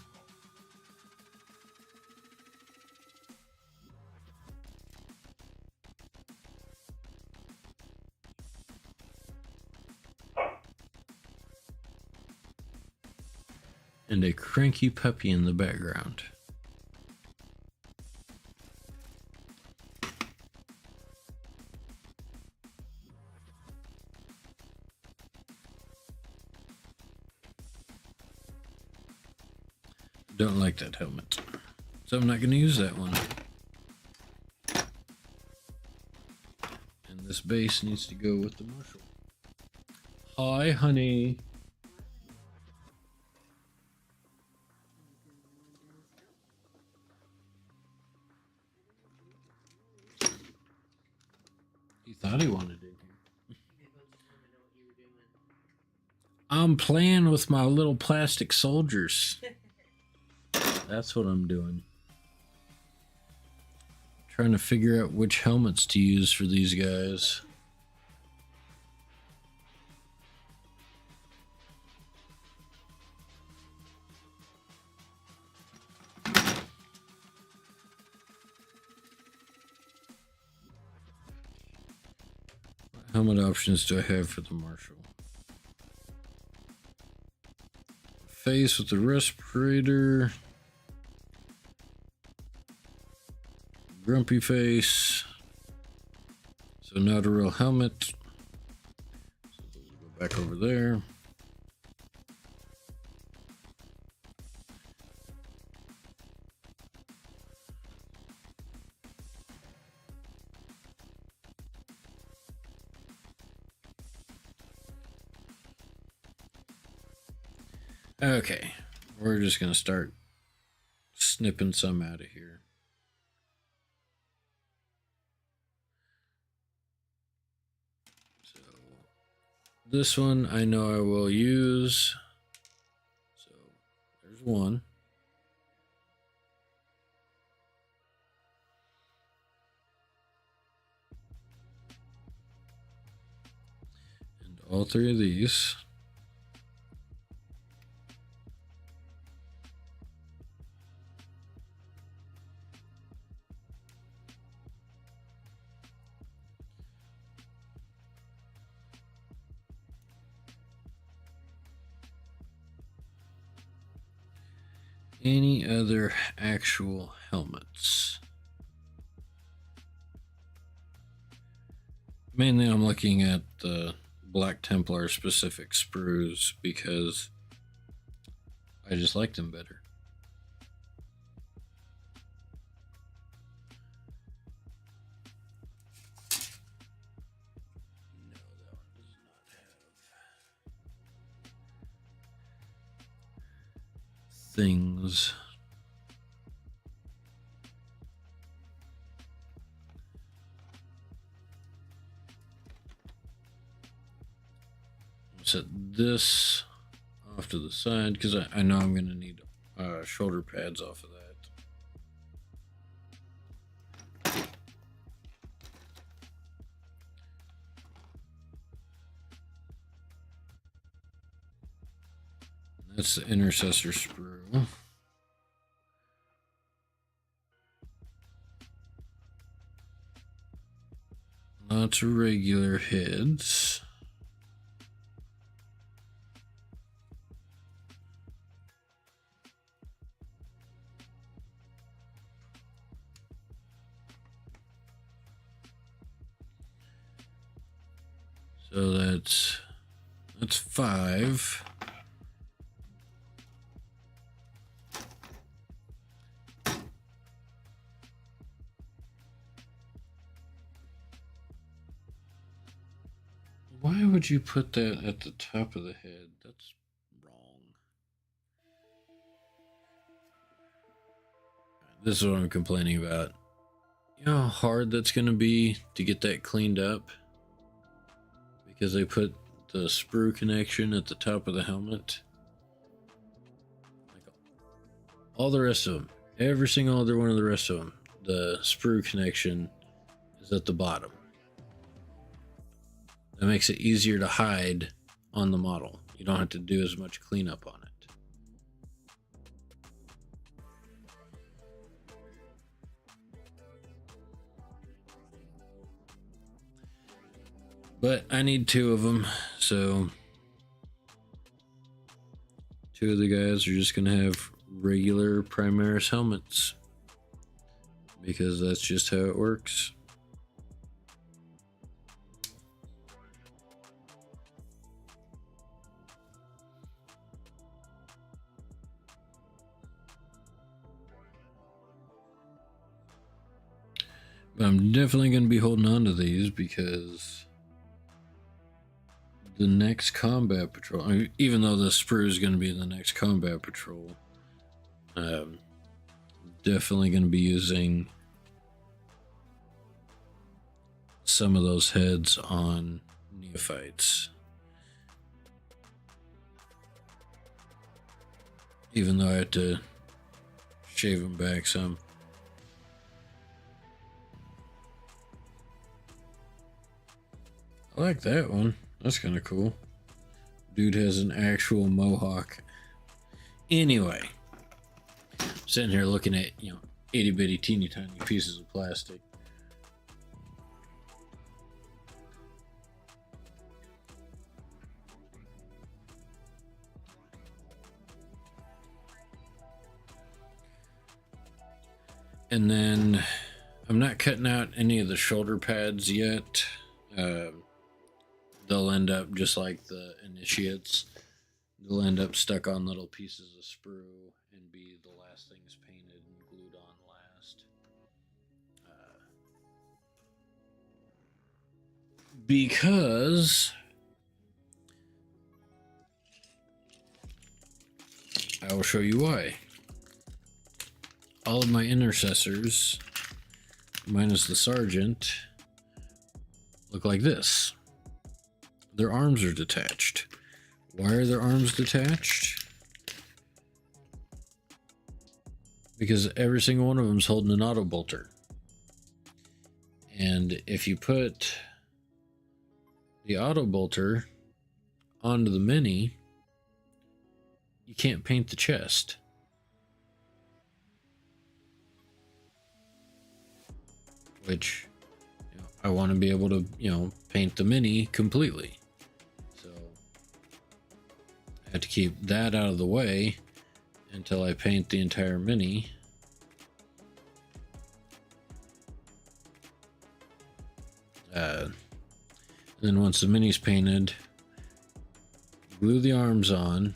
And a cranky puppy in the background. Don't like that helmet, so I'm not going to use that one. And this base needs to go with the Marshal. Hi, honey. He thought he wanted it here. I'm playing with my little plastic soldiers. That's what I'm doing. Trying to figure out which helmets to use for these guys. What helmet options do I have for the Marshal? Face with the respirator. Grumpy face. So not a real helmet. So those will go back over there. Okay, we're just gonna start snipping some out of here. So this one I know I will use. So there's one. And all three of these. Any other actual helmets? Mainly I'm looking at the Black Templar specific sprues because I just like them better. No, that one does not have things. Set this off to the side because I know I'm going to need shoulder pads off of that. That's the intercessor sprue. Lots of regular heads. So that's 5. Why would you put that at the top of the head? That's wrong. This is what I'm complaining about. You know how hard that's going to be to get that cleaned up? Because they put the sprue connection at the top of the helmet. Like all the rest of them, every single other one of the rest of them, the sprue connection is at the bottom. That makes it easier to hide on the model. You don't have to do as much cleanup on it. But I need 2 of them, so 2 of the guys are just going to have regular Primaris helmets, because that's just how it works. But I'm definitely going to be holding on to these because the next combat patrol, I mean, even though the sprue is going to be in the next combat patrol, definitely going to be using some of those heads on neophytes. Even though I have to shave them back some. I like that one. That's kind of cool. Dude has an actual mohawk. Anyway, sitting here looking at, itty bitty teeny tiny pieces of plastic. And then I'm not cutting out any of the shoulder pads yet. They'll end up just like the initiates. They'll end up stuck on little pieces of sprue and be the last things painted and glued on last. Because I will show you why. All of my intercessors, minus the sergeant, look like this. Their arms are detached. Why are their arms detached? Because every single one of them is holding an auto bolter. And if you put the auto bolter onto the mini, you can't paint the chest. Which, I want to be able to, paint the mini completely. So I have to keep that out of the way until I paint the entire mini. Then once the mini's painted, glue the arms on,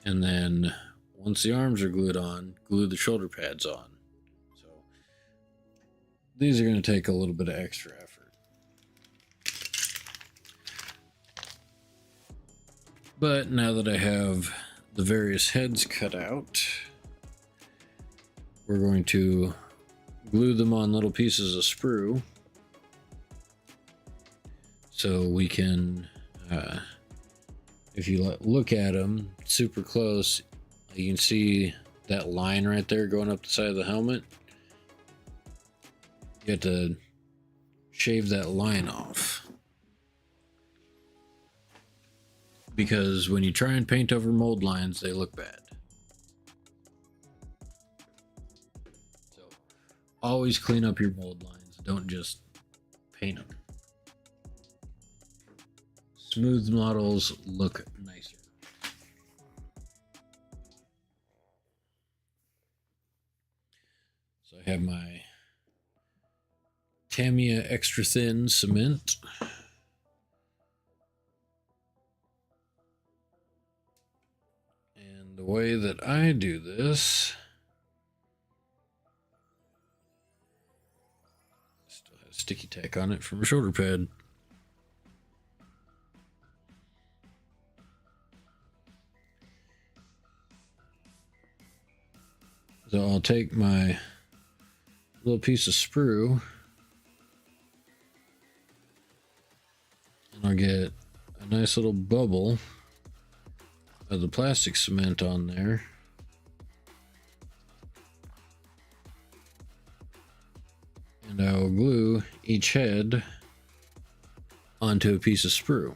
and then once the arms are glued on, glue the shoulder pads on. So these are going to take a little bit of extra effort. But now that I have the various heads cut out, we're going to glue them on little pieces of sprue so we can, if you look at them super close, you can see that line right there going up the side of the helmet. You have to shave that line off, because when you try and paint over mold lines, they look bad. So always clean up your mold lines. Don't just paint them. Smooth models look nicer. So I have my Tamiya extra thin cement. the way that I do this still has sticky tack on it from a shoulder pad. So I'll take my little piece of sprue and I'll get a nice little bubble of the plastic cement on there. And I will glue each head onto a piece of sprue.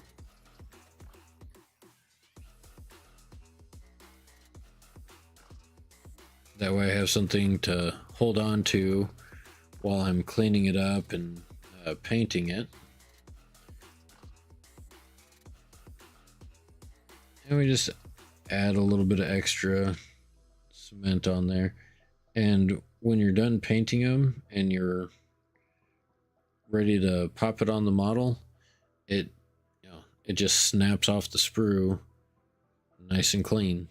That way I have something to hold on to while I'm cleaning it up and painting it. And we just add a little bit of extra cement on there. And when you're done painting them and you're ready to pop it on the model, it just snaps off the sprue nice and clean.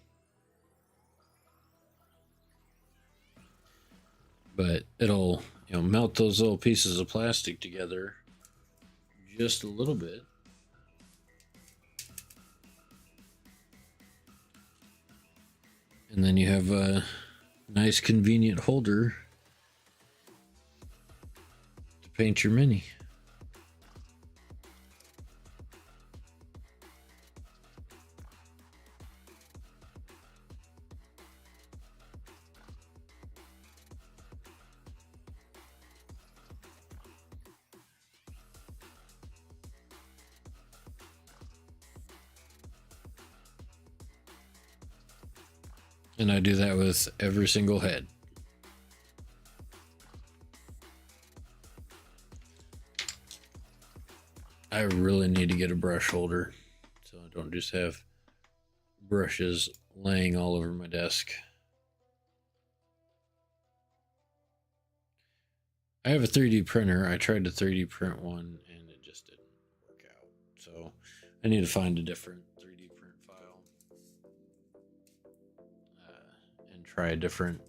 But it'll melt those little pieces of plastic together just a little bit. And then you have a nice convenient holder to paint your mini. And I do that with every single head. I really need to get a brush holder so I don't just have brushes laying all over my desk. I have a 3D printer. I tried to 3D print one and it just didn't work out. So I need to find a different 3D print file and try a different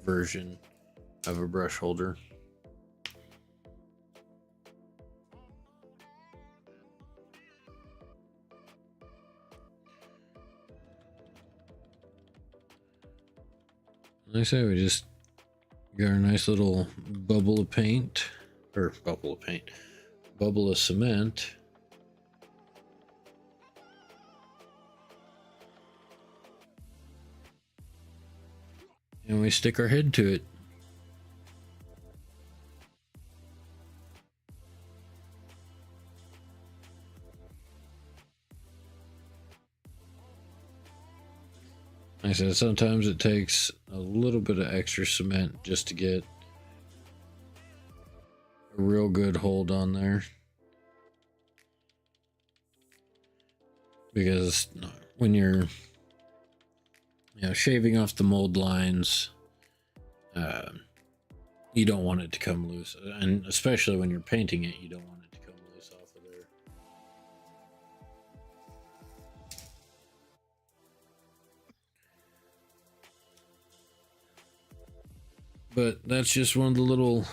version of a brush holder. Like I say, we just got a nice little bubble of paint, bubble of cement. And we stick our head to it. Like I said, sometimes it takes a little bit of extra cement just to get a real good hold on there. Because when you're shaving off the mold lines, you don't want it to come loose. And especially when you're painting it, you don't want it to come loose off of there. But that's just one of the little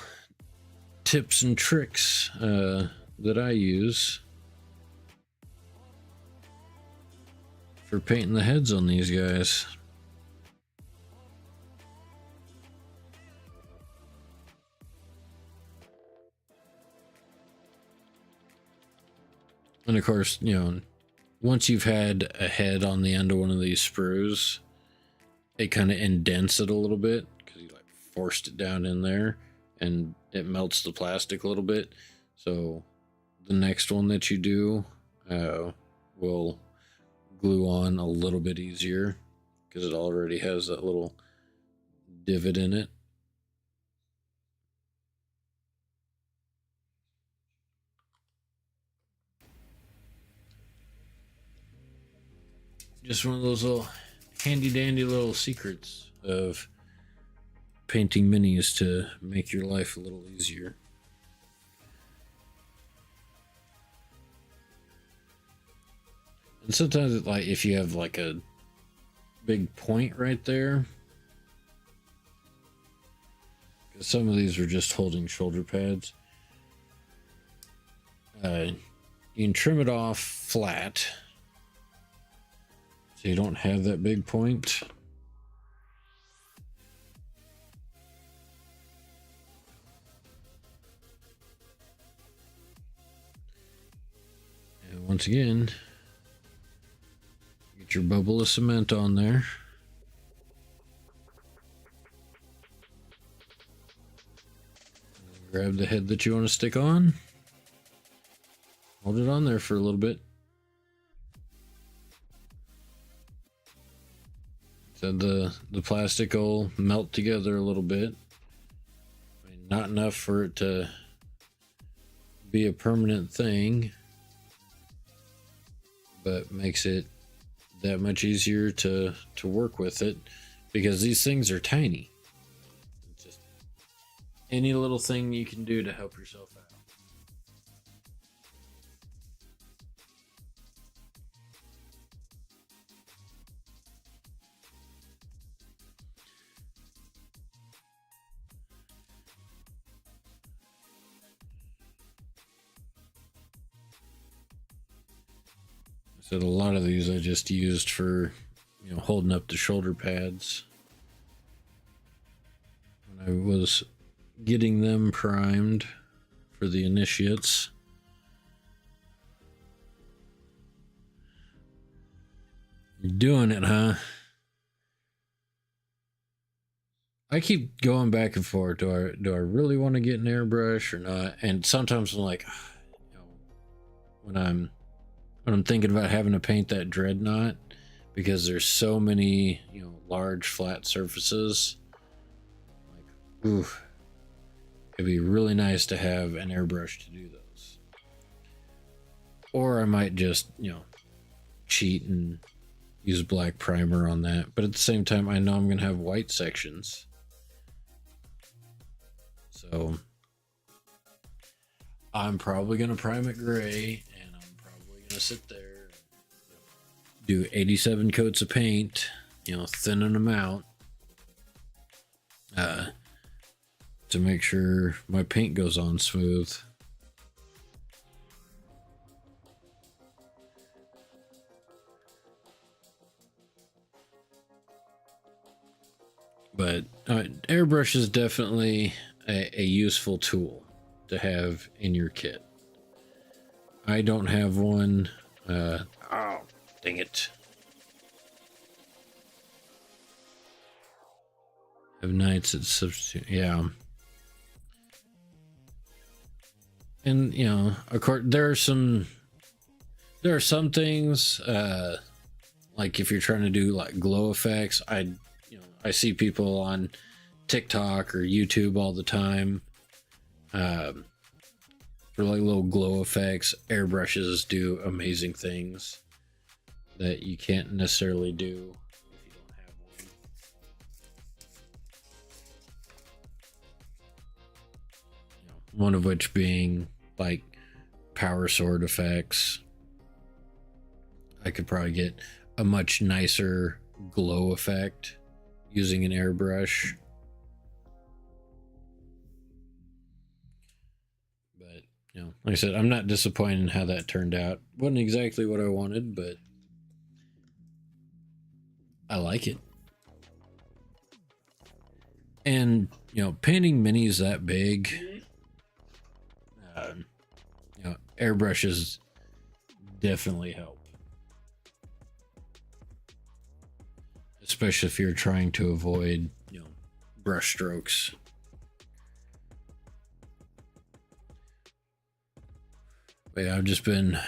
tips and tricks that I use for painting the heads on these guys. And of course, once you've had a head on the end of one of these sprues, it kind of indents it a little bit because you forced it down in there and it melts the plastic a little bit. So the next one that you do will glue on a little bit easier because it already has that little divot in it. Just one of those little handy dandy little secrets of painting minis to make your life a little easier. And sometimes if you have a big point right there. Because some of these are just holding shoulder pads. You can trim it off flat, so you don't have that big point. And once again, get your bubble of cement on there. Grab the head that you want to stick on. Hold it on there for a little bit. So the plastic will melt together a little bit. I mean, not enough for it to be a permanent thing, but makes it that much easier to work with it, because these things are tiny. It's just any little thing you can do to help yourself out. So a lot of these I just used for, holding up the shoulder pads when I was getting them primed for the initiates. You're doing it, huh? I keep going back and forth. Do I really want to get an airbrush or not? And sometimes I'm like, when I'm thinking about having to paint that dreadnought, because there's so many, large flat surfaces, like, ooh, it'd be really nice to have an airbrush to do those. Or I might just, cheat and use black primer on that. But at the same time, I know I'm going to have white sections. So I'm probably going to prime it gray, and I'm probably going to sit there and do 87 coats of paint, thinning them out to make sure my paint goes on smooth. But airbrush is definitely a useful tool to have in your kit. I don't have one. Oh, dang it. Have nights at substitute. Yeah. And, of course, there are some things, like if you're trying to do like glow effects, I see people on TikTok or YouTube all the time, for like little glow effects. Airbrushes do amazing things that you can't necessarily do if you don't have one. One of which being like power sword effects. I could probably get a much nicer glow effect using an airbrush. But, like I said, I'm not disappointed in how that turned out. Wasn't exactly what I wanted, but I like it. And, painting minis that big, airbrushes definitely help. Especially if you're trying to avoid, brush strokes. But yeah, I've just been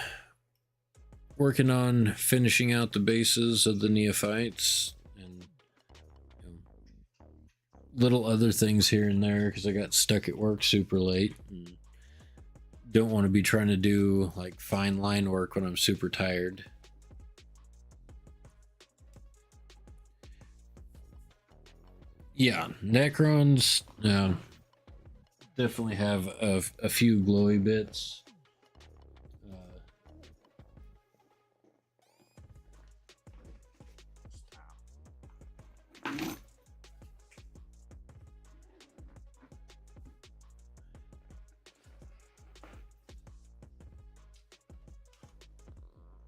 working on finishing out the bases of the neophytes and little other things here and there, because I got stuck at work super late and don't want to be trying to do like fine line work when I'm super tired. Yeah, Necrons definitely have a few glowy bits.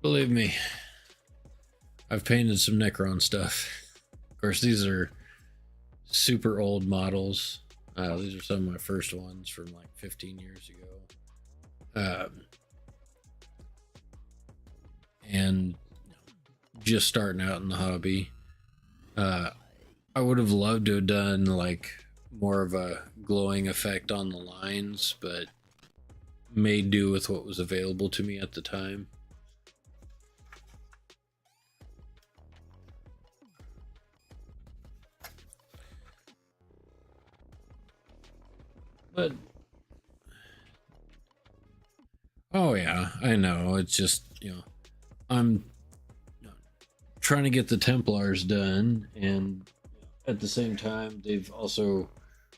Believe me, I've painted some Necron stuff. Of course, these are super old models. These are some of my first ones from like 15 years ago. And just starting out in the hobby. I would have loved to have done like more of a glowing effect on the lines, but made do with what was available to me at the time. But oh yeah, I know. It's just, I'm trying to get the Templars done, and at the same time they've also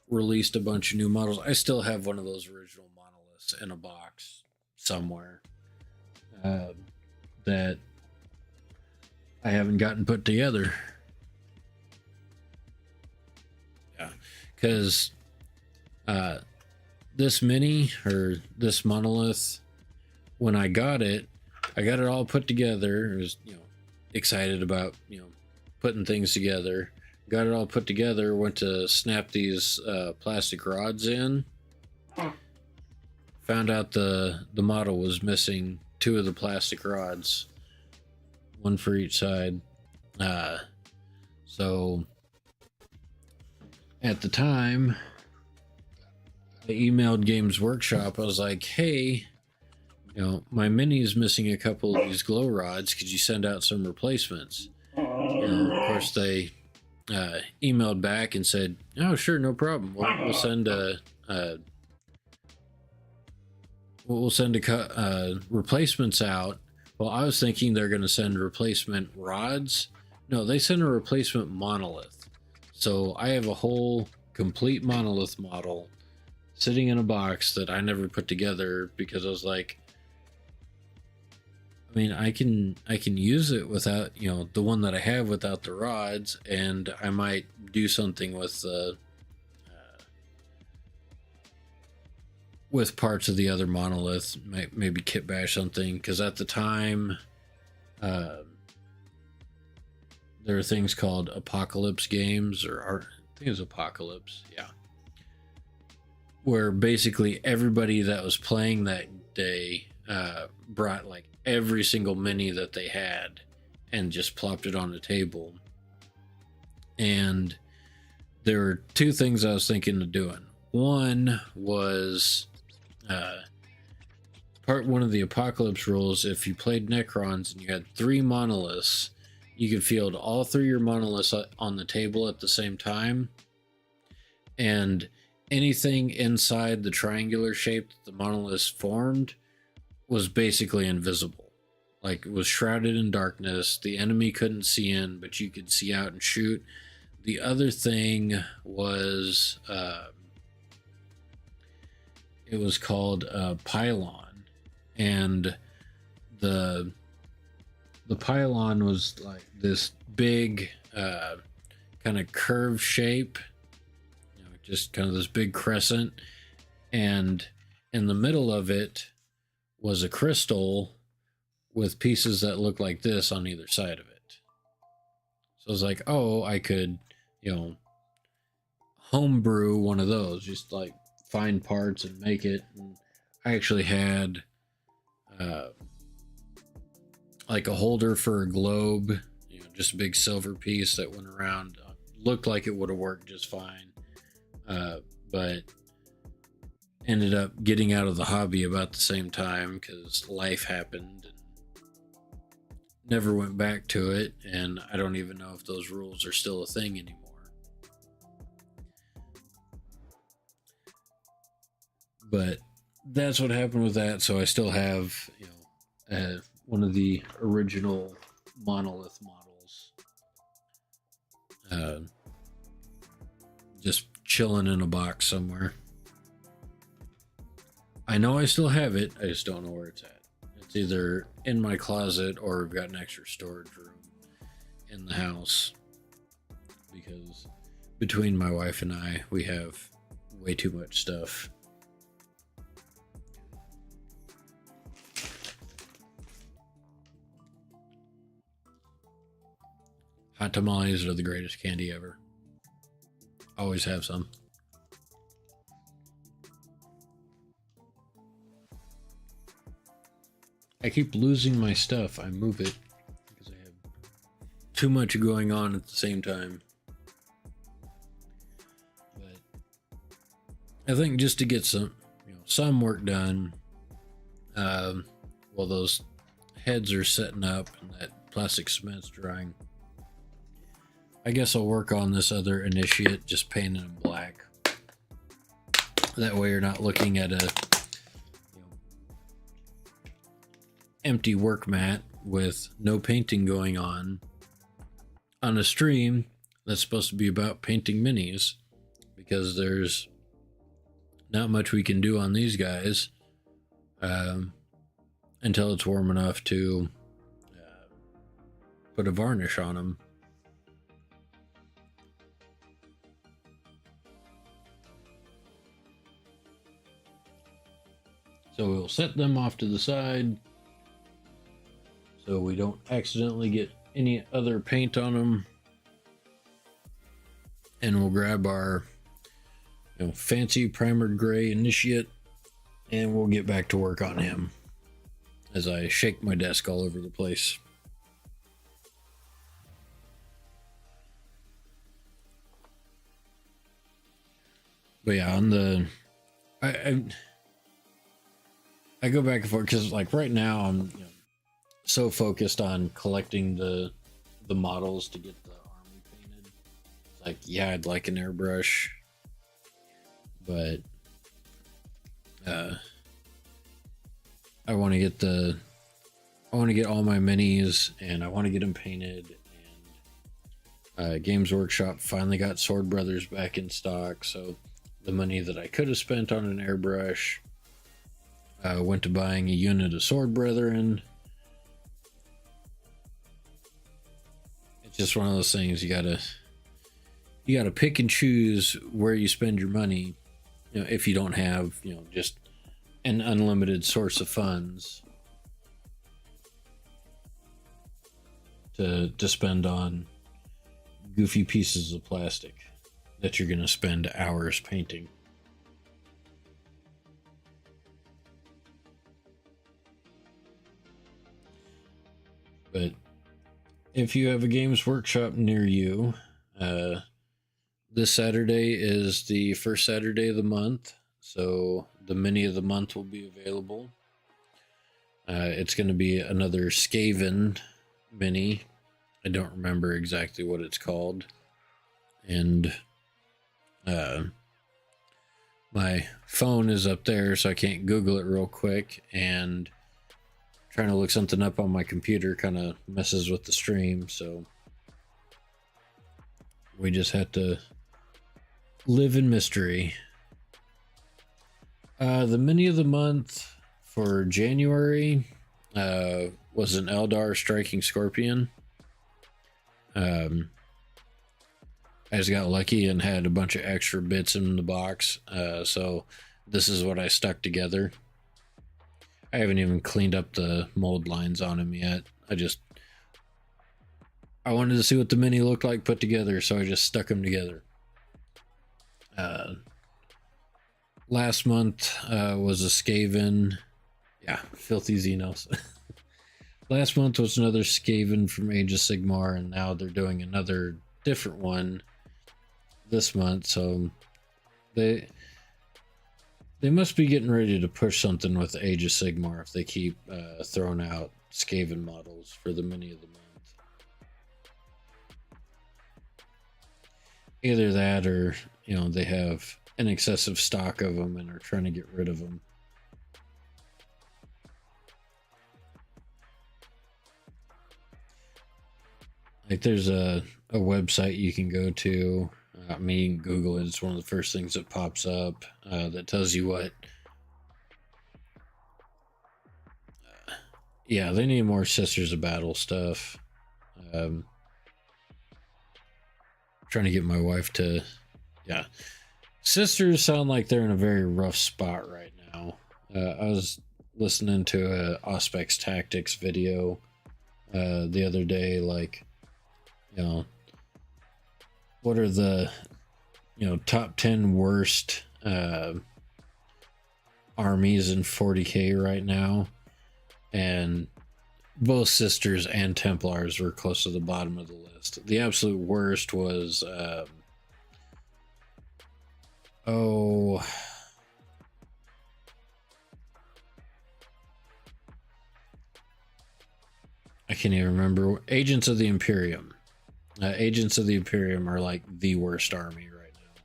released a bunch of new models. I still have one of those original monoliths in a box somewhere that I haven't gotten put together. Yeah, because this mini or this monolith, when I got it all put together. I was, excited about, putting things together. Got it all put together, went to snap these plastic rods in. Found out the model was missing 2 of the plastic rods, 1 for each side. So at the time, I emailed Games Workshop. I was like, hey, my mini is missing a couple of these glow rods. Could you send out some replacements? Of course, they emailed back and said, "Oh, sure, no problem. We'll send replacements out." Well, I was thinking they're going to send replacement rods. No, they sent a replacement monolith. So I have a whole complete monolith model sitting in a box that I never put together because I was like, I mean, I can use it without, the one that I have without the rods, and I might do something with parts of the other monolith, maybe kit bash something, because at the time, there are things called Apocalypse games, I think it was Apocalypse, yeah, where basically everybody that was playing that day brought like every single mini that they had and just plopped it on the table. And there were 2 things I was thinking of doing. One was part 1 of the Apocalypse rules. If you played Necrons and you had 3 monoliths, you could field all 3 your monoliths on the table at the same time, and anything inside the triangular shape that the monoliths formed was basically invisible. Like, it was shrouded in darkness. The enemy couldn't see in, but you could see out and shoot. The other thing was it was called a pylon, and the pylon was like this big kind of curved shape, just kind of this big crescent, and in the middle of it was a crystal with pieces that look like this on either side of it. So I was like, oh, I could, homebrew one of those, just like find parts and make it. And I actually had like a holder for a globe, just a big silver piece that went around. Looked like it would have worked just fine, but ended up getting out of the hobby about the same time because life happened and never went back to it, and I don't even know if those rules are still a thing anymore. But that's what happened with that. So I still have, one of the original monolith models just chilling in a box somewhere. I know I still have it, I just don't know where it's at. It's either in my closet or we've got an extra storage room in the house, because between my wife and I, we have way too much stuff. Hot tamales are the greatest candy ever. Always have some. I keep losing my stuff. I move it because I have too much going on at the same time. But I think just to get some work done, while those heads are setting up and that plastic cement's drying, I guess I'll work on this other initiate, just painting them black. That way you're not looking at a empty work mat with no painting going on a stream that's supposed to be about painting minis, because there's not much we can do on these guys until it's warm enough to put a varnish on them. So we'll set them off to the side so we don't accidentally get any other paint on them. And we'll grab our fancy primered gray initiate and we'll get back to work on him as I shake my desk all over the place. But yeah, on the I go back and forth because like right now I'm so focused on collecting the models to get the army painted. It's like, yeah, I'd like an airbrush, but I want to get all my minis and I want to get them painted. And Games Workshop finally got Sword Brothers back in stock, so the money that I could have spent on an airbrush went to buying a unit of Sword Brethren. It's just one of those things you gotta pick and choose where you spend your money. If you don't have just an unlimited source of funds to spend on goofy pieces of plastic that you're gonna spend hours painting. But if you have a Games Workshop near you, this Saturday is the first Saturday of the month, so the mini of the month will be available. It's going to be another Skaven mini. I don't remember exactly what it's called. And my phone is up there, so I can't Google it real quick, and trying to look something up on my computer kind of messes with the stream, so we just have to live in mystery. The mini of the month for January was an Eldar Striking Scorpion. I just got lucky and had a bunch of extra bits in the box, so this is what I stuck together. I haven't even cleaned up the mold lines on him yet. I wanted to see what the mini looked like put together, so I just stuck them together. Last month was a Skaven. Yeah, filthy Xenos. Last month was another Skaven from Age of Sigmar, and now they're doing another different one this month, so they must be getting ready to push something with Age of Sigmar if they keep throwing out Skaven models for the mini of the month. Either that or, they have an excessive stock of them and are trying to get rid of them. Like there's a website you can go to. You can Google it. It's one of the first things that pops up that tells you what. Yeah, they need more Sisters of Battle stuff. Trying to get my wife to. Yeah. Sisters sound like they're in a very rough spot right now. I was listening to a Auspex Tactics video the other day, what are the top 10 worst armies in 40k right now, and both Sisters and Templars were close to the bottom of the list. The absolute worst was I can't even remember. Agents of the Imperium. Agents of the Imperium are like the worst army right now.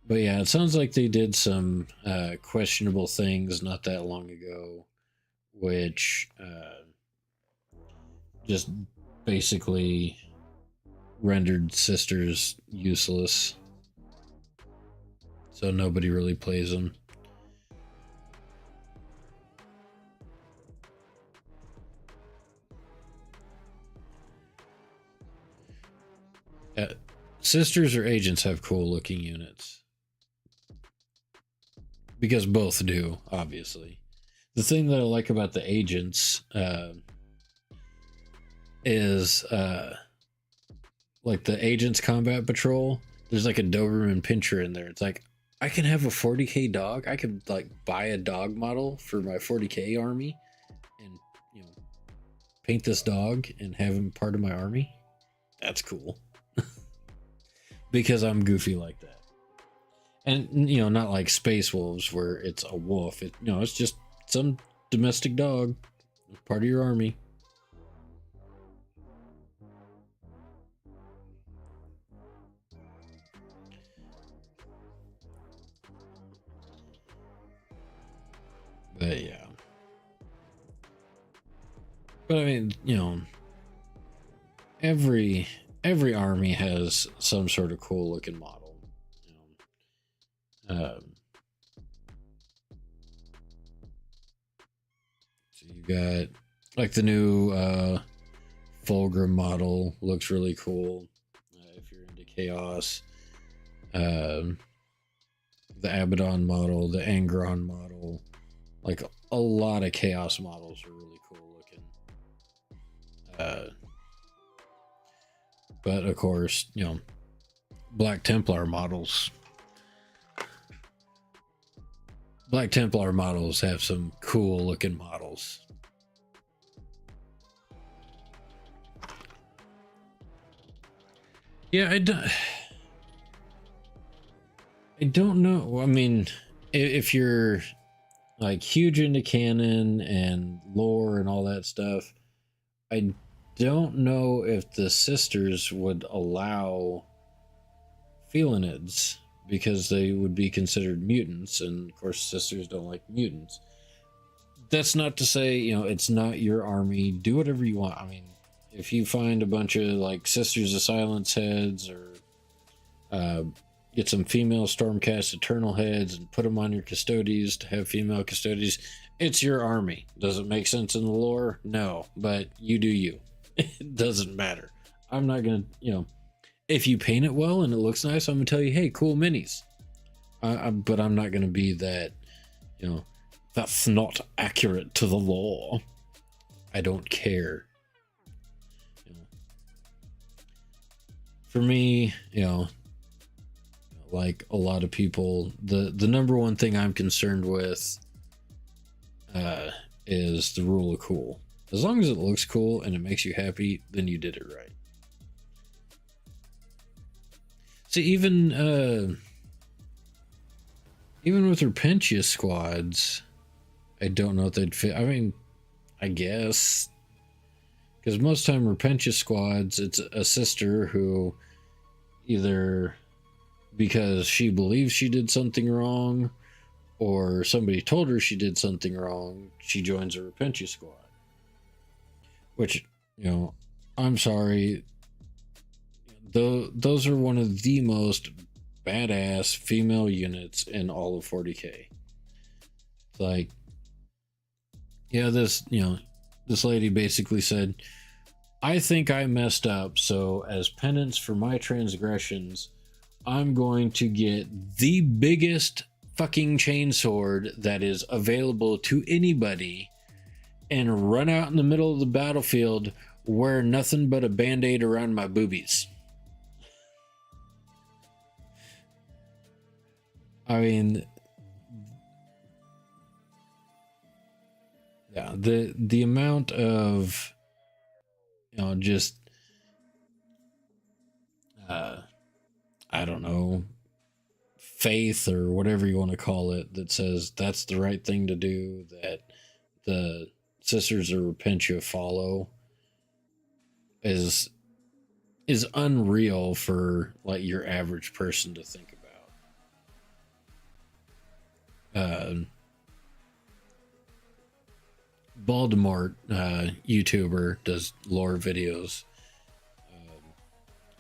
But yeah, it sounds like they did some questionable things not that long ago, which just basically rendered Sisters useless. So nobody really plays them. Sisters or Agents have cool looking units. Because both do, obviously. The thing that I like about the Agents is like the Agents Combat Patrol. There's like a Doberman Pinscher in there. It's like, I can have a 40k dog. I could like buy a dog model for my 40k army and paint this dog and have him part of my army. That's cool. Because I'm goofy like that. And not like Space Wolves where it's a wolf. It's just some domestic dog, part of your army. But yeah. But I mean, every army has some sort of cool looking model. So you got like the new Fulgrim model, looks really cool if you're into chaos. The Abaddon model, the Angron model, like a lot of chaos models are really cool looking. But of course, Black Templar models. Black Templar models have some cool looking models. Yeah, I don't know. I mean, if you're like huge into canon and lore and all that stuff, I don't know if the Sisters would allow Felinids because they would be considered mutants, and of course Sisters don't like mutants. That's not to say it's not your army. Do whatever you want. I mean, if you find a bunch of like Sisters of Silence heads, or get some female Stormcast Eternal heads and put them on your Custodies to have female Custodies, it's your army. Does it make sense in the lore? No, but you do you. It doesn't matter. I'm not gonna, if you paint it well and it looks nice, I'm gonna tell you, hey, cool minis. But I'm not gonna be that, that's not accurate to the law. I don't care. For me, like a lot of people, the number one thing I'm concerned with is the rule of cool. As long as it looks cool and it makes you happy, then you did it right. See, even with Repentia squads, I don't know if they'd fit. I mean, I guess, because most time Repentia squads, it's a sister who either because she believes she did something wrong or somebody told her she did something wrong, she joins a Repentia squad. Which, I'm sorry, those are one of the most badass female units in all of 40k. It's like, yeah, this lady basically said, I think I messed up, so as penance for my transgressions, I'm going to get the biggest fucking chainsword that is available to anybody and run out in the middle of the battlefield, wear nothing but a band-aid around my boobies. I mean, yeah, the amount of, just uh I don't know, faith or whatever you want to call it, that says that's the right thing to do, that the Sisters of Repentia follow, is unreal for like your average person to think about. Baltimore YouTuber does lore videos.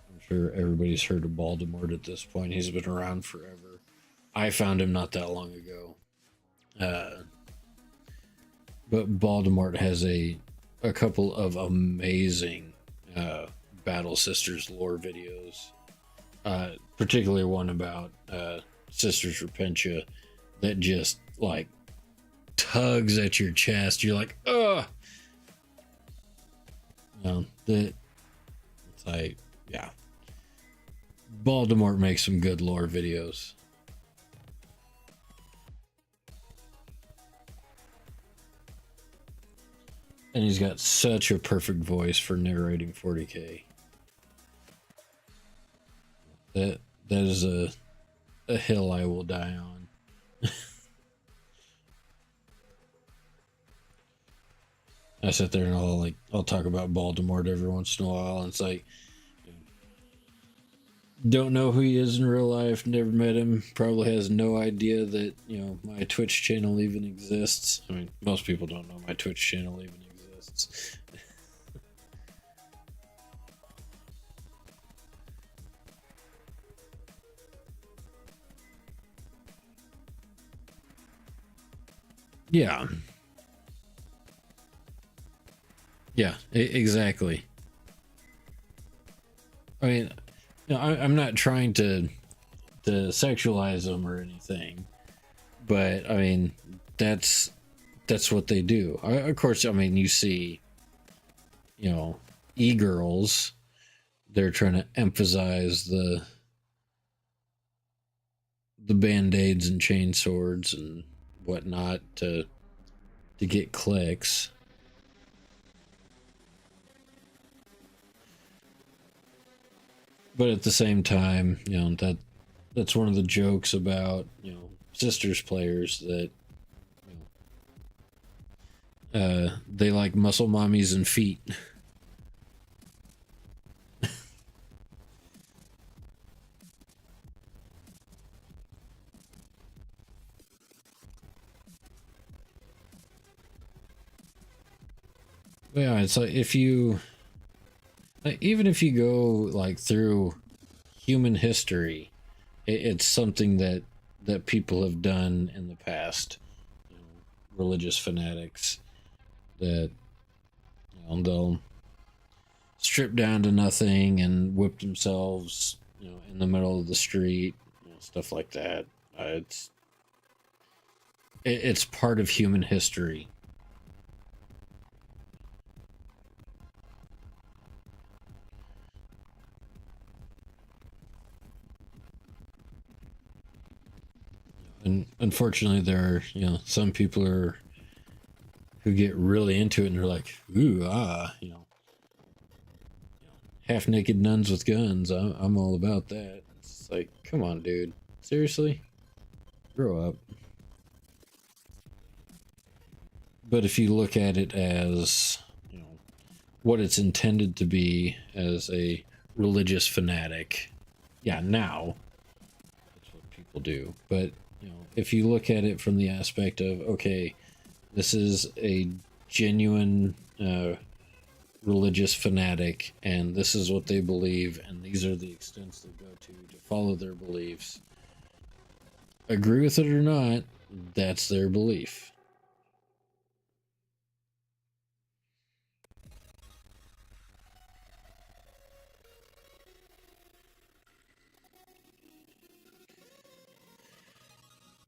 I'm sure everybody's heard of Baltimore at this point. He's been around forever. I found him not that long ago. But Baltimore has a couple of amazing Battle Sisters lore videos. Particularly one about Sisters Repentia that just like tugs at your chest. You're like, ugh. That it's like, yeah. Baltimore makes some good lore videos. And he's got such a perfect voice for narrating 40K. That is a hill I will die on. I sit there and I'll talk about Baltimore every once in a while, and it's like, don't know who he is in real life, never met him, probably has no idea that, my Twitch channel even exists. I mean, most people don't know my Twitch channel even exists. Yeah. Yeah, exactly. I mean, I'm not trying to sexualize them or anything, but I mean, that's what they do. Of course, I mean, you see, e-girls, they're trying to emphasize the band-aids and chain swords and whatnot to get clicks. But at the same time, that's one of the jokes about, Sisters players, that they like muscle mommies and feet. Yeah, it's like, if you, like, even if you go like through human history, it's something that people have done in the past. Religious fanatics that, they'll strip down to nothing and whip themselves, in the middle of the street, stuff like that. It's part of human history. And unfortunately, there are, some people who get really into it and they're like, ooh, half naked nuns with guns. I'm all about that. It's like, come on, dude. Seriously? Grow up. But if you look at it as, what it's intended to be, as a religious fanatic, yeah, now that's what people do. But, if you look at it from the aspect of, okay, this is a genuine religious fanatic, and this is what they believe, and these are the extents they go to follow their beliefs. Agree with it or not, that's their belief.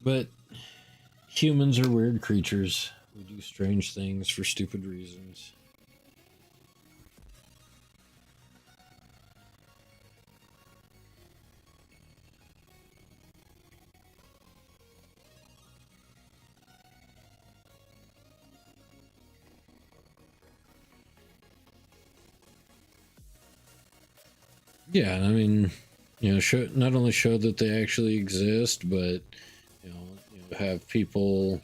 But humans are weird creatures. We do strange things for stupid reasons. Yeah, I mean, not only show that they actually exist, but have people,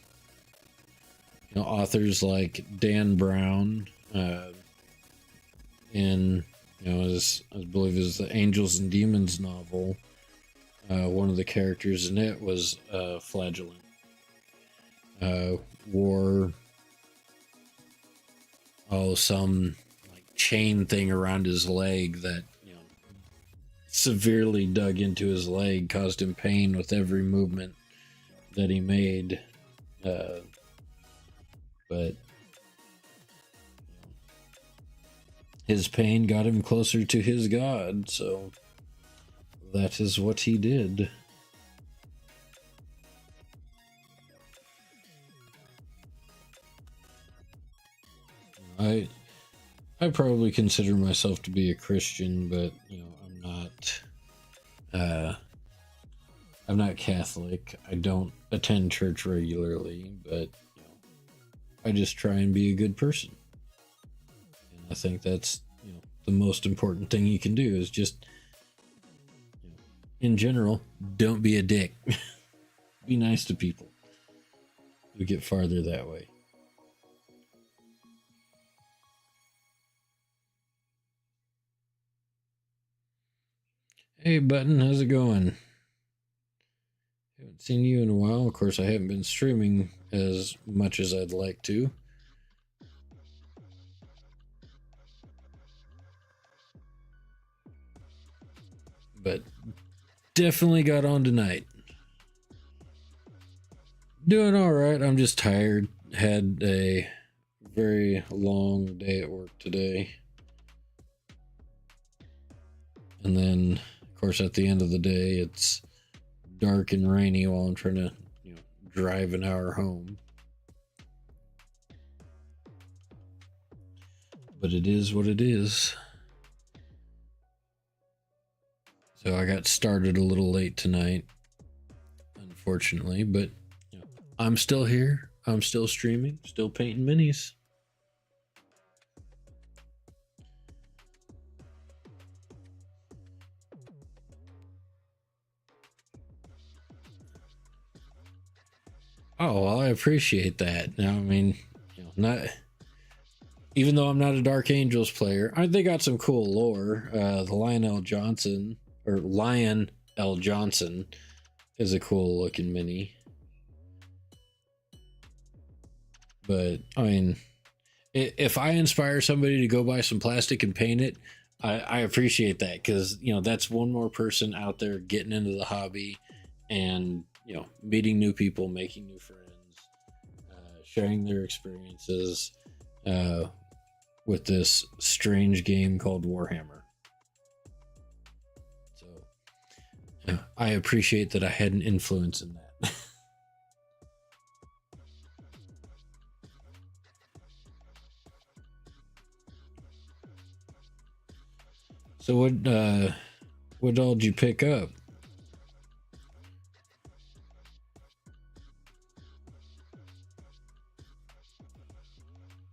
authors like Dan Brown, in as I believe is the Angels and Demons novel. One of the characters in it was flagellant. Wore some like chain thing around his leg that severely dug into his leg, caused him pain with every movement that he made. But his pain got him closer to his god, so that is what he did. I probably consider myself to be a Christian, but I'm not. I'm not Catholic. I don't attend church regularly, but I just try and be a good person. And I think that's the most important thing you can do is just, in general, don't be a dick. Be nice to people. You get farther that way. Hey, Button, how's it going? Haven't seen you in a while. Of course, I haven't been streaming as much as I'd like to. But definitely got on tonight. Doing all right. I'm just tired. Had a very long day at work today. And then, of course, at the end of the day, it's dark and rainy while I'm trying to, drive an hour home. But it is what it is. So I got started a little late tonight, unfortunately, but I'm still here. I'm still streaming, still painting minis. Oh, well, I appreciate that. Now, I mean, not even though I'm not a Dark Angels player, they got some cool lore. The Lionel Johnson or Lion L. Johnson is a cool looking mini. But I mean, if I inspire somebody to go buy some plastic and paint it, I appreciate that because that's one more person out there getting into the hobby and meeting new people, making new friends, sharing their experiences with this strange game called Warhammer. So I appreciate that I had an influence in that. So what all did you pick up?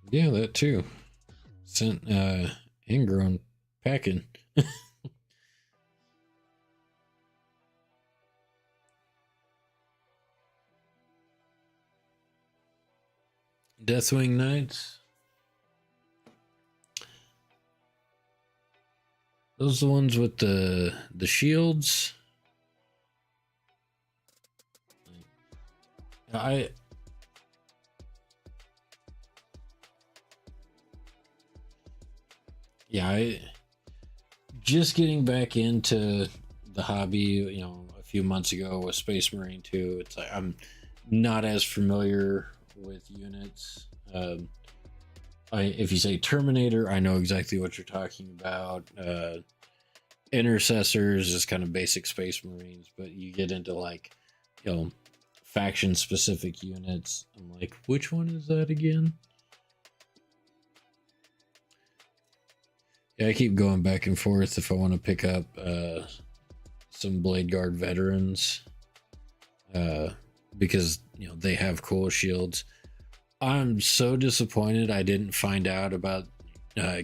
Yeah, that too. Sent ingrown packing. Deathwing Knights. Those are the ones with the shields. I just getting back into the hobby, a few months ago with Space Marine 2. It's like I'm not as familiar with units. If you say Terminator, I know exactly what you're talking about. Intercessors is kind of basic Space Marines, but you get into like, faction specific units. I'm like, which one is that again? Yeah, I keep going back and forth if I want to pick up some Blade Guard veterans because they have cool shields. I'm so disappointed I didn't find out about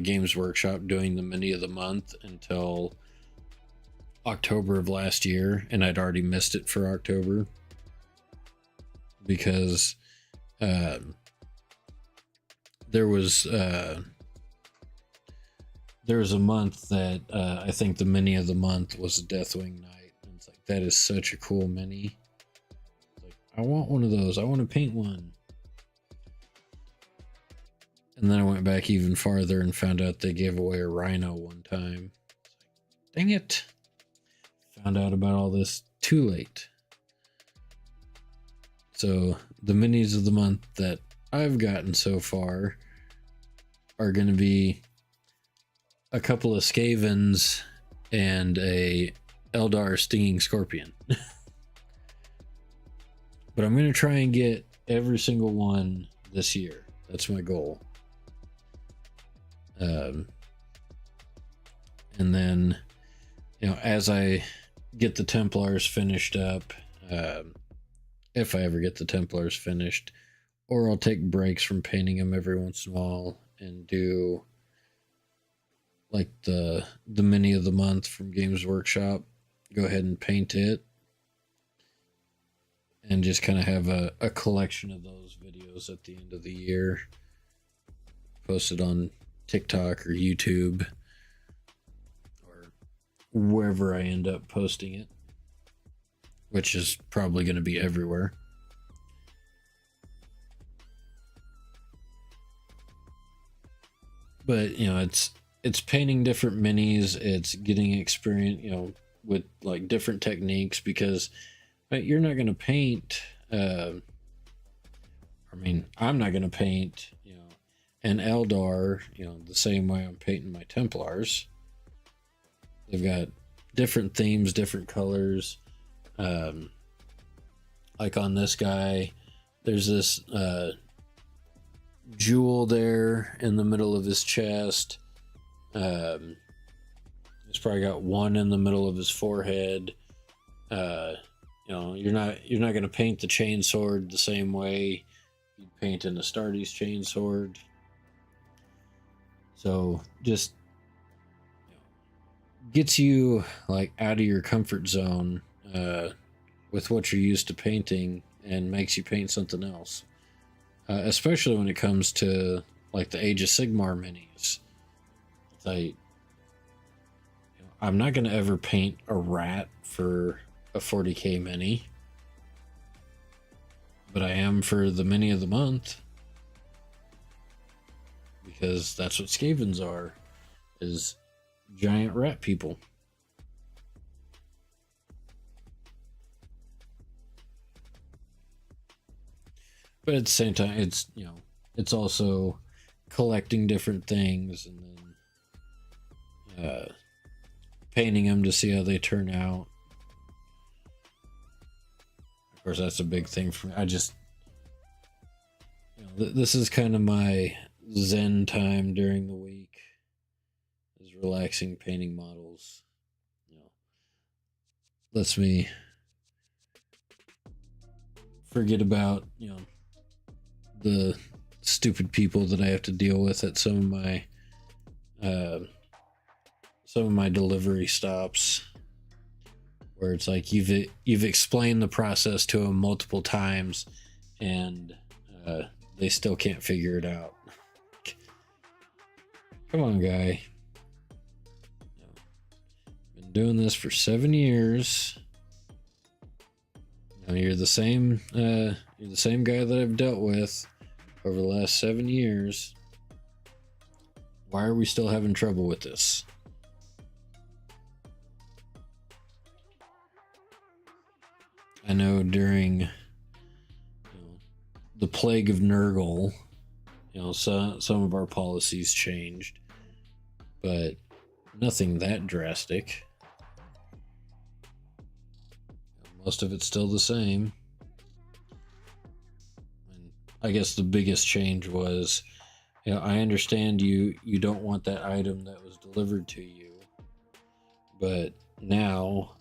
Games Workshop doing the mini of the month until October of last year, and I'd already missed it for October because there was a month that I think the mini of the month was a Deathwing Knight. And it's like, that is such a cool mini. Like, I want one of those. I want to paint one. And then I went back even farther and found out they gave away a Rhino one time. Dang it. Found out about all this too late. So the minis of the month that I've gotten so far are going to be a couple of Skavens and a Eldar Stinging Scorpion. But I'm going to try and get every single one this year. That's my goal. And then, you know, as I get the Templars finished up, if I ever get the Templars finished, or I'll take breaks from painting them every once in a while and do like the mini of the month from Games Workshop, go ahead and paint it, and just kind of have a collection of those videos at the end of the year posted on TikTok or YouTube or wherever I end up posting it, which is probably going to be everywhere. But, you know, it's painting different minis, it's getting experience, you know, with like different techniques, because you're not going to paint, I'm not going to paint, you know, an Eldar, you know, the same way I'm painting my Templars. They've got different themes, different colors. Like on this guy, there's this jewel there in the middle of his chest. He's probably got one in the middle of his forehead. You know, you're not going to paint the chainsword the same way you'd paint an Astartes chainsword. So just, you know, gets you like out of your comfort zone with what you're used to painting, and makes you paint something else. Especially when it comes to like the Age of Sigmar minis. It's like, you know, I'm not going to ever paint a rat for a 40k mini, but I am for the mini of the month, because that's what Skavens are, is giant rat people. But at the same time, it's, you know, it's also collecting different things and then painting them to see how they turn out. Of course, that's a big thing for me. I just, you know, this is kind of my zen time during the week, is relaxing, painting models. You know, lets me forget about, you know, the stupid people that I have to deal with at some of my delivery stops, where it's like you've explained the process to them multiple times and they still can't figure it out. Come on, guy. Been doing this for 7 years. Now you're the same guy that I've dealt with over the last 7 years. Why are we still having trouble with this? I know during, you know, the plague of Nurgle, you know, some of our policies changed, but nothing that drastic. Most of it's still the same. And I guess the biggest change was, you know, I understand you don't want that item that was delivered to you, but now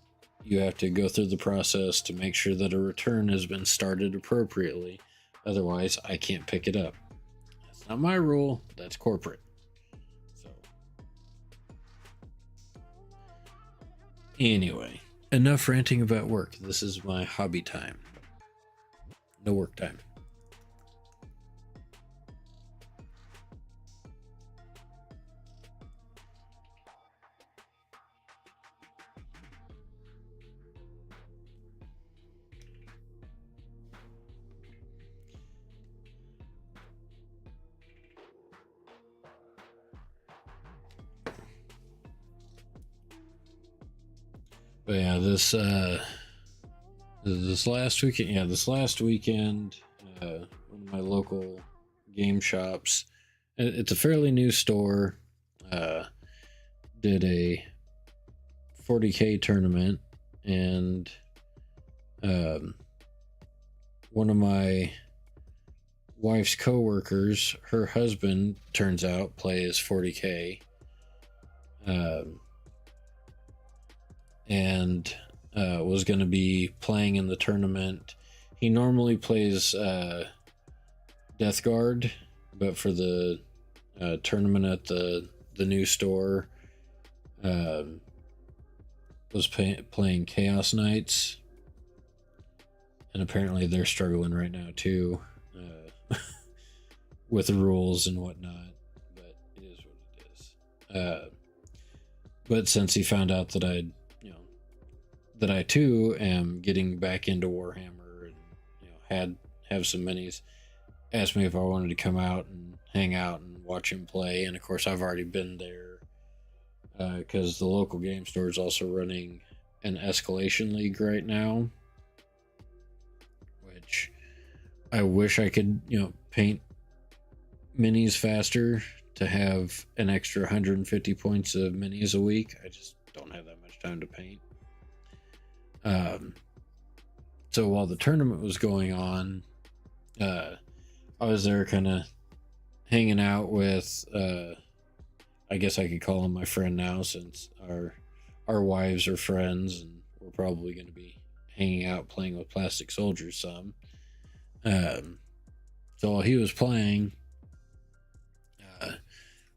you have to go through the process to make sure that a return has been started appropriately. Otherwise, I can't pick it up. That's not my rule. That's corporate. So Anyway, enough ranting about work. This is my hobby time. No work time. But yeah, this last weekend, one of my local game shops. It's a fairly new store. Uh, did a 40K tournament, and one of my wife's coworkers, her husband, turns out plays 40K. And was going to be playing in the tournament. He normally plays Death Guard, but for the tournament at the new store, was playing Chaos Knights, and apparently they're struggling right now too, with the rules and whatnot. But it is what it is. But since he found out that that I too am getting back into Warhammer and have some minis, asked me if I wanted to come out and hang out and watch him play. And of course I've already been there because the local game store is also running an Escalation League right now, which I wish I could paint minis faster to have an extra 150 points of minis a week. I just don't have that much time to paint. So while the tournament was going on, I was there kind of hanging out with, I guess I could call him my friend now, since our wives are friends, and we're probably going to be hanging out playing with Plastic Soldiers some. So while he was playing,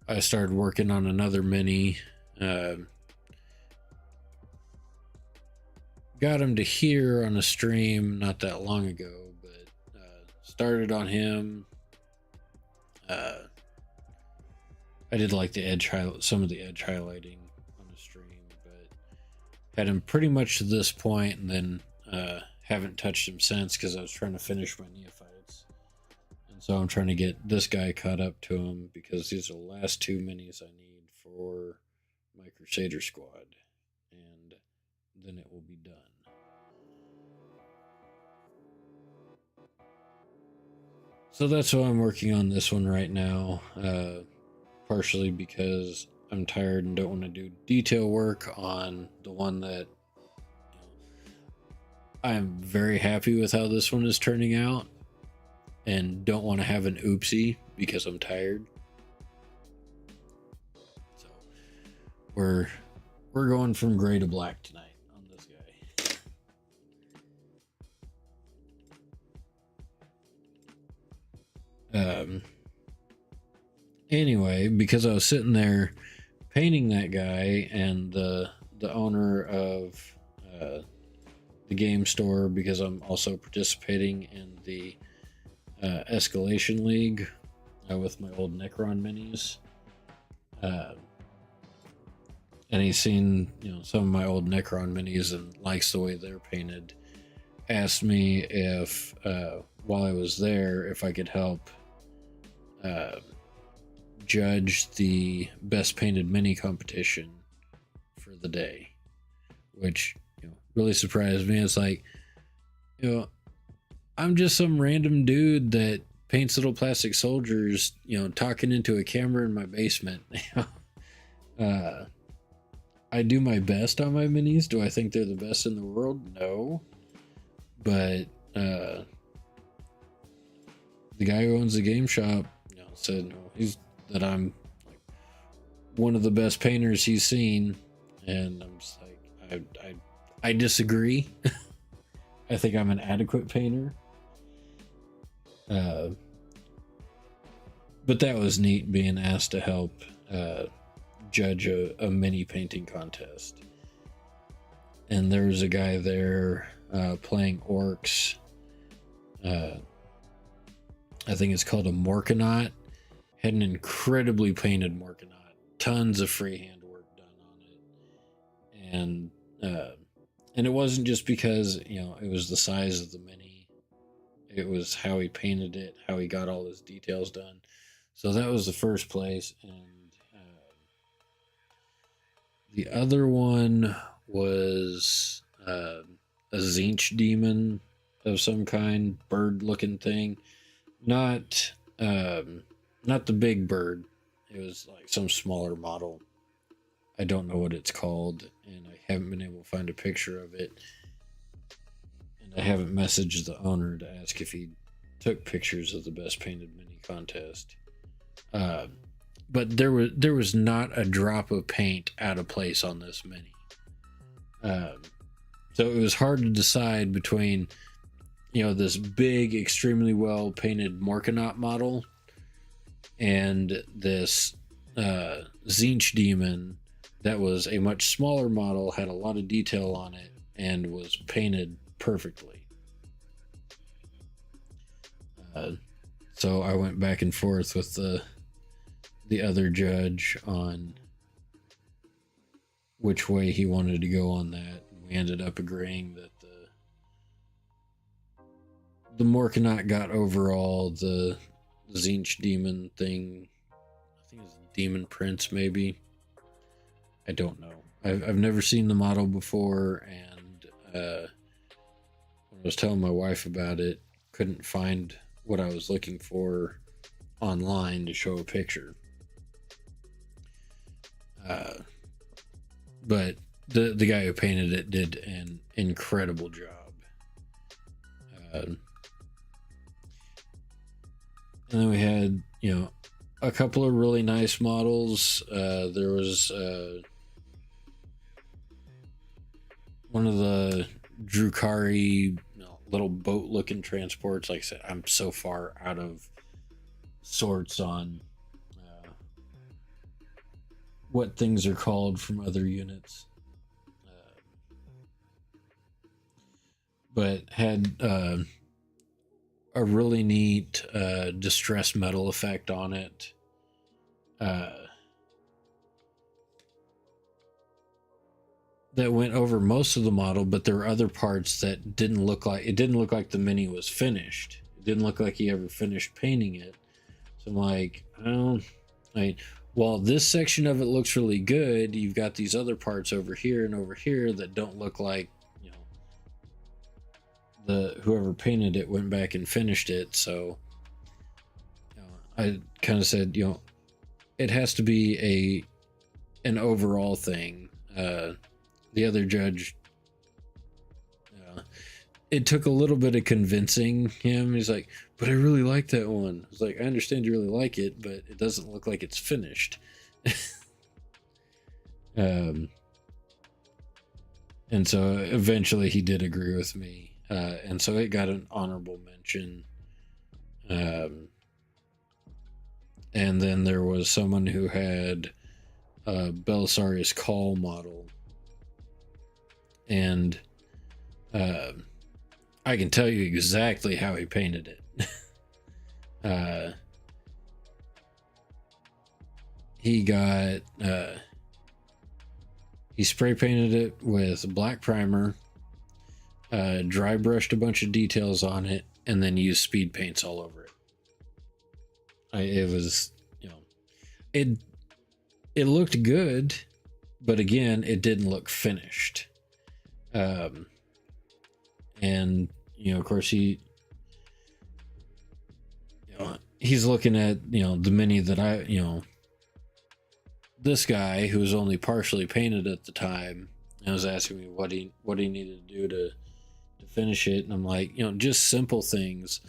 I started working on another mini. Got him to here on a stream not that long ago, but started on him. I did like some of the edge highlighting on the stream, but had him pretty much to this point, and then haven't touched him since because I was trying to finish my neophytes. And so I'm trying to get this guy caught up to him, because these are the last two minis I need for my Crusader squad, and then it will be done. So that's why I'm working on this one right now, partially because I'm tired and don't want to do detail work on the one that I'm very happy with how this one is turning out, and don't want to have an oopsie because I'm tired. So we're going from gray to black tonight on this guy. Anyway, because I was sitting there painting that guy, and the owner of the game store, because I'm also participating in the Escalation League with my old Necron minis, and he's seen some of my old Necron minis and likes the way they're painted. Asked me if while I was there, if I could help judge the best painted mini competition for the day, which really surprised me. It's like, I'm just some random dude that paints little plastic soldiers, talking into a camera in my basement. I do my best on my minis. Do I think they're the best in the world? No. But the guy who owns the game shop said that I'm like one of the best painters he's seen, and I'm just like, I disagree. I think I'm an adequate painter. But that was neat, being asked to help judge a mini painting contest. and there was a guy there playing orcs. I think it's called a Morkanaut. Had an incredibly painted Morkanaut. Tons of freehand work done on it. And it wasn't just because, it was the size of the mini. It was how he painted it, how he got all his details done. So that was the first place. And the other one was a Zinch demon of some kind, bird-looking thing. Not the big bird. It was like some smaller model. I don't know what it's called, and I haven't been able to find a picture of it. And I haven't messaged the owner to ask if he took pictures of the best painted mini contest. But there was not a drop of paint out of place on this mini. So it was hard to decide between, this big, extremely well painted Morkanaut model and this Zinch demon that was a much smaller model, had a lot of detail on it, and was painted perfectly. So I went back and forth with the other judge on which way he wanted to go on that. We ended up agreeing that the Morkanaut got overall, the Zinch demon thing, I think it's Demon Prince, maybe. I don't know. I've never seen the model before, and when I was telling my wife about it, couldn't find what I was looking for online to show a picture. But the guy who painted it did an incredible job. And then we had, a couple of really nice models. There was one of the Drukari little boat-looking transports. Like I said, I'm so far out of sorts on what things are called from other units. But had a really neat distress metal effect on it. That went over most of the model, but there were other parts that didn't look like the mini was finished. It didn't look like he ever finished painting it. So I'm like, while this section of it looks really good, you've got these other parts over here and over here that don't look like, whoever painted it went back and finished it. So I kind of said, it has to be an overall thing. The other judge, it took a little bit of convincing him. He's like, but I really like that one. I was like, I understand you really like it, but it doesn't look like it's finished. And so eventually he did agree with me. And so it got an honorable mention. And then there was someone who had a Belisarius Call model. And I can tell you exactly how he painted it. He spray painted it with black primer, dry brushed a bunch of details on it, and then used speed paints all over it. It was, it looked good, but again, it didn't look finished. And of course he's looking at the mini that this guy who was only partially painted at the time, and was asking me what he needed to do to finish it. And I'm like, just simple things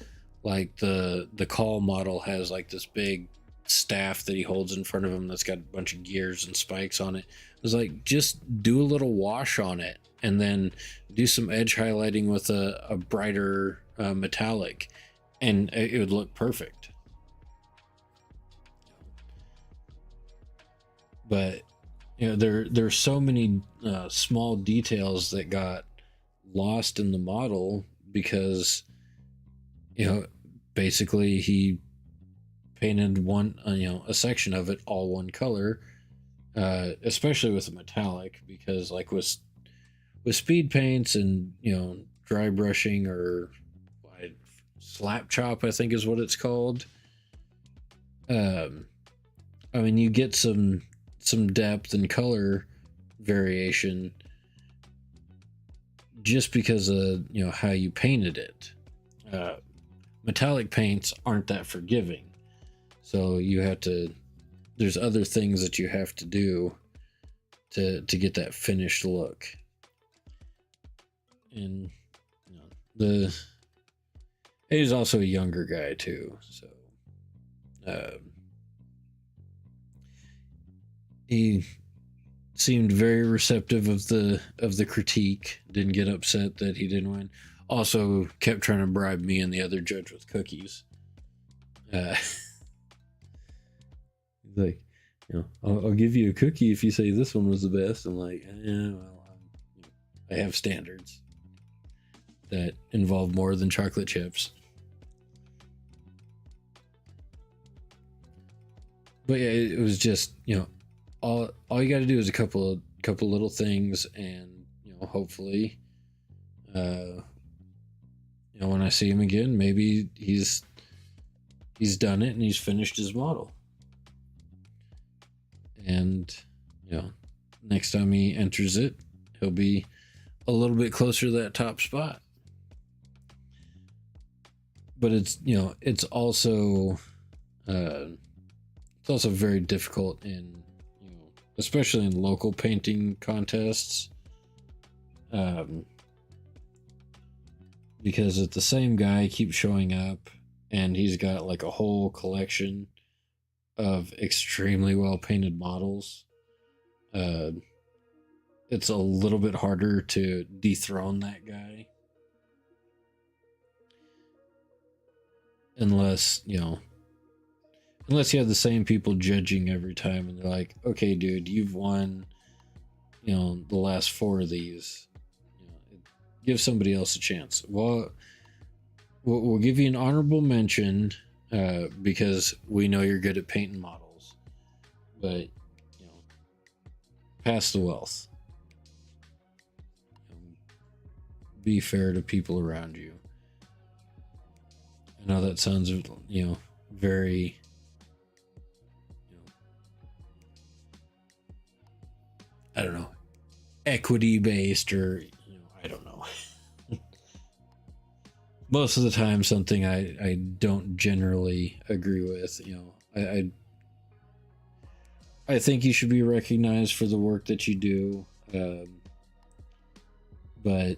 like the Call model has like this big staff that he holds in front of him that's got a bunch of gears and spikes on it. I was like, just do a little wash on it and then do some edge highlighting with a brighter metallic, and it would look perfect. But there's so many small details that got lost in the model because you know basically he painted one a section of it all one color, especially with a metallic, because like with speed paints and dry brushing or slap chop I think is what it's called. um I mean, you get some depth and color variation just because of how you painted it. uh Metallic paints aren't that forgiving, so you have to there's other things that you have to do to get that finished look. And the he's also a younger guy too, so he seemed very receptive of the critique, didn't get upset that he didn't win. Also kept trying to bribe me and the other judge with cookies. He's like, I'll give you a cookie if you say this one was the best. I'm like, well, I have standards that involve more than chocolate chips. But yeah, it was just all you got to do is a couple little things, and hopefully, when I see him again, maybe he's done it and he's finished his model. And next time he enters it, he'll be a little bit closer to that top spot. But it's also very difficult in especially in local painting contests, because if the same guy keeps showing up and he's got like a whole collection of extremely well painted models, it's a little bit harder to dethrone that guy, unless unless you have the same people judging every time and they're like, okay dude, you've won the last 4 of these, give somebody else a chance. Well, we'll give you an honorable mention because we know you're good at painting models, but pass the wealth. Be fair to people around you. I know that sounds very I don't know, equity based, or I don't know. Most of the time something I don't generally agree with. I think you should be recognized for the work that you do, but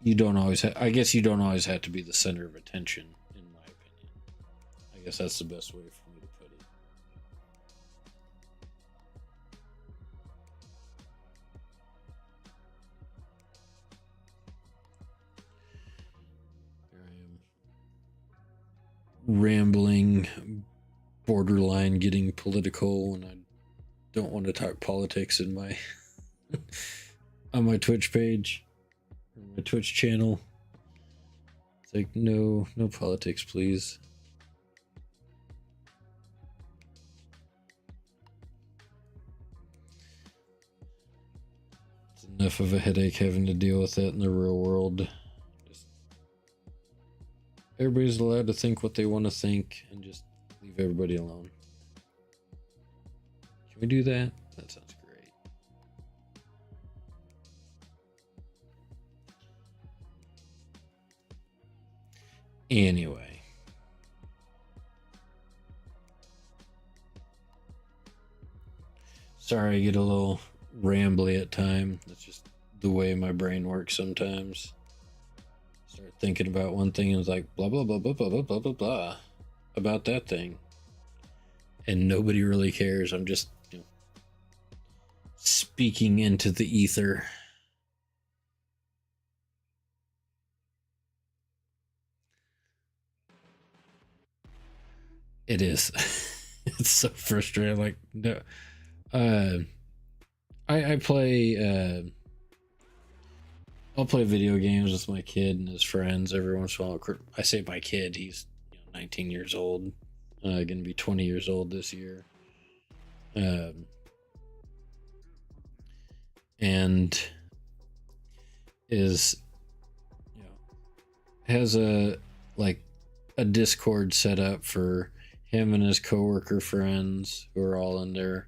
you don't always I guess you don't always have to be the center of attention, in my opinion. I guess that's the best way for me to put it. Here I am rambling, borderline getting political, and I don't want to talk politics in my on my Twitch page, or my Twitch channel. It's like, no politics, please. It's enough of a headache having to deal with that in the real world. Everybody's allowed to think what they want to think, and just leave everybody alone. Can we do that? That sounds great. Anyway. Sorry I get a little rambly at times. That's just the way my brain works sometimes. Start thinking about one thing and it's like blah blah blah blah blah blah blah blah blah about that thing, and nobody really cares. I'm just speaking into the ether. It is. It's so frustrating. Like, no. I play. I'll play video games with my kid and his friends every once in a while. I say my kid; he's 19 years old, going to be 20 years old this year, and is has a Discord set up for him and his coworker friends who are all in their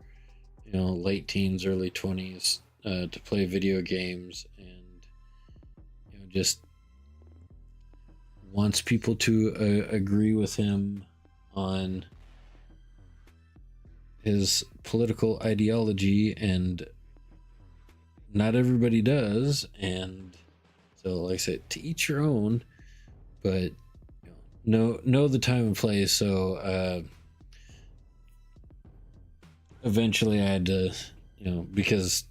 late teens, early 20s, to play video games, and just wants people to agree with him on his political ideology, and not everybody does. And so, like I said, to each your own, but know the time and place. So eventually I had to, because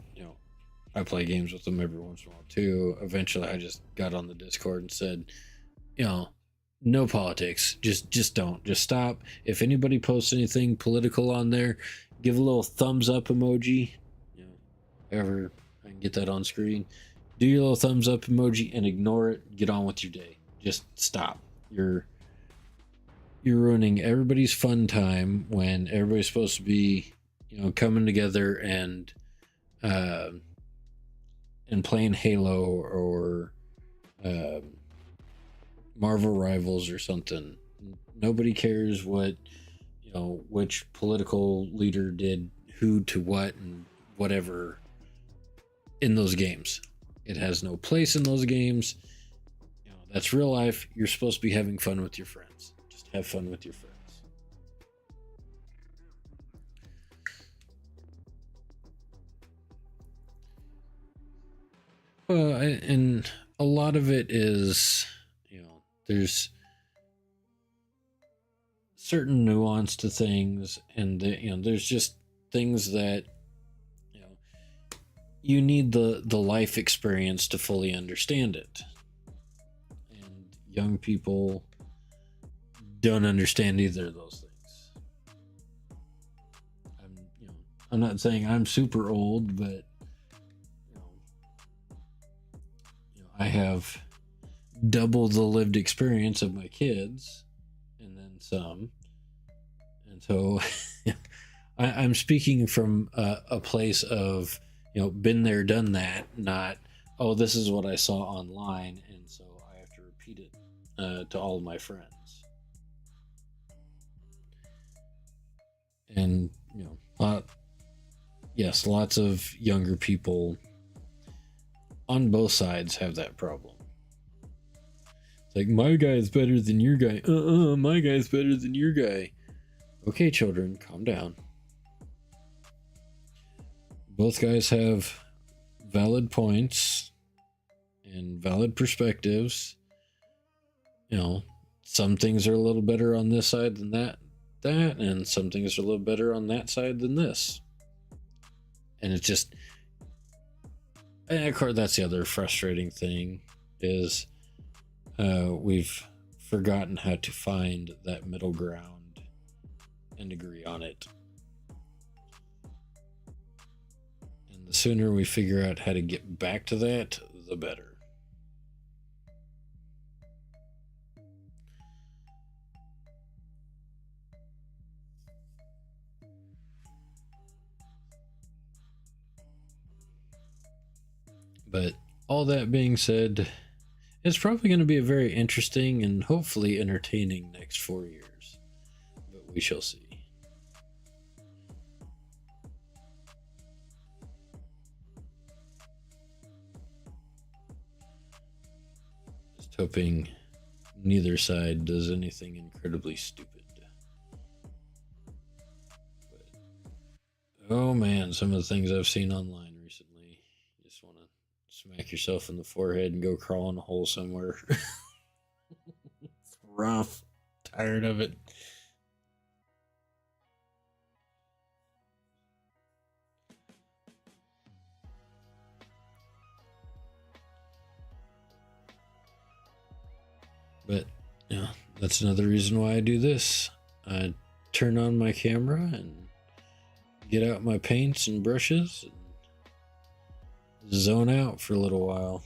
I play games with them every once in a while too. Eventually I just got on the Discord and said, no politics. Just don't. Just stop. If anybody posts anything political on there, give a little thumbs up emoji. However I can get that on screen. Do your little thumbs up emoji and ignore it. Get on with your day. Just stop. You're ruining everybody's fun time when everybody's supposed to be, coming together and playing Halo or Marvel Rivals or something. Nobody cares what which political leader did who to what and whatever in those games. It has no place in those games. That's real life. You're supposed to be having fun with your friends. Just have fun with your friends. Well, and a lot of it is, there's certain nuance to things, and there's just things that you need the life experience to fully understand it. And young people don't understand either of those things. I'm not saying I'm super old, but I have double the lived experience of my kids, and then some. And so I'm speaking from a place of been there, done that, not, oh, this is what I saw online, and so I have to repeat it to all of my friends. And, yes, lots of younger people on both sides have that problem. It's like, my guy's better than your guy. My guy's better than your guy. Okay, children, calm down. Both guys have valid points and valid perspectives. Some things are a little better on this side than that, and some things are a little better on that side than this. And it's just, and of course, that's the other frustrating thing is we've forgotten how to find that middle ground and agree on it. The sooner we figure out how to get back to that, the better. But all that being said, it's probably going to be a very interesting and hopefully entertaining next 4 years. But we shall see. Hoping neither side does anything incredibly stupid. But, oh man, some of the things I've seen online recently, you just want to smack yourself in the forehead and go crawl in a hole somewhere. It's rough. Tired of it. But that's another reason why I do this. I turn on my camera and get out my paints and brushes and zone out for a little while.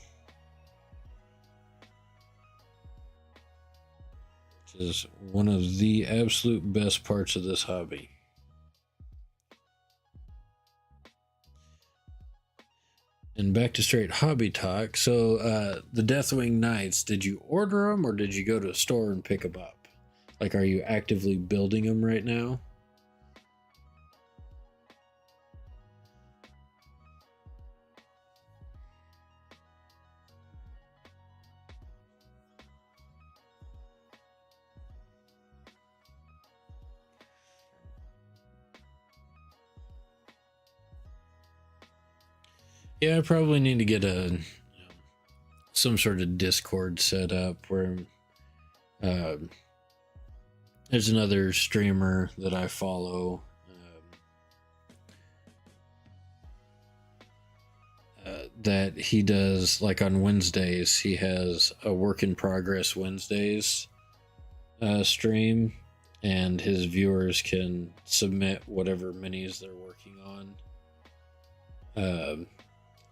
Which is one of the absolute best parts of this hobby. And back to straight hobby talk. So, the Deathwing Knights, did you order them or did you go to a store and pick them up? Like, are you actively building them right now? Yeah, I probably need to get some sort of Discord set up where uh, there's another streamer that I follow. That he does, like on Wednesdays, he has a work in progress Wednesdays stream, and his viewers can submit whatever minis they're working on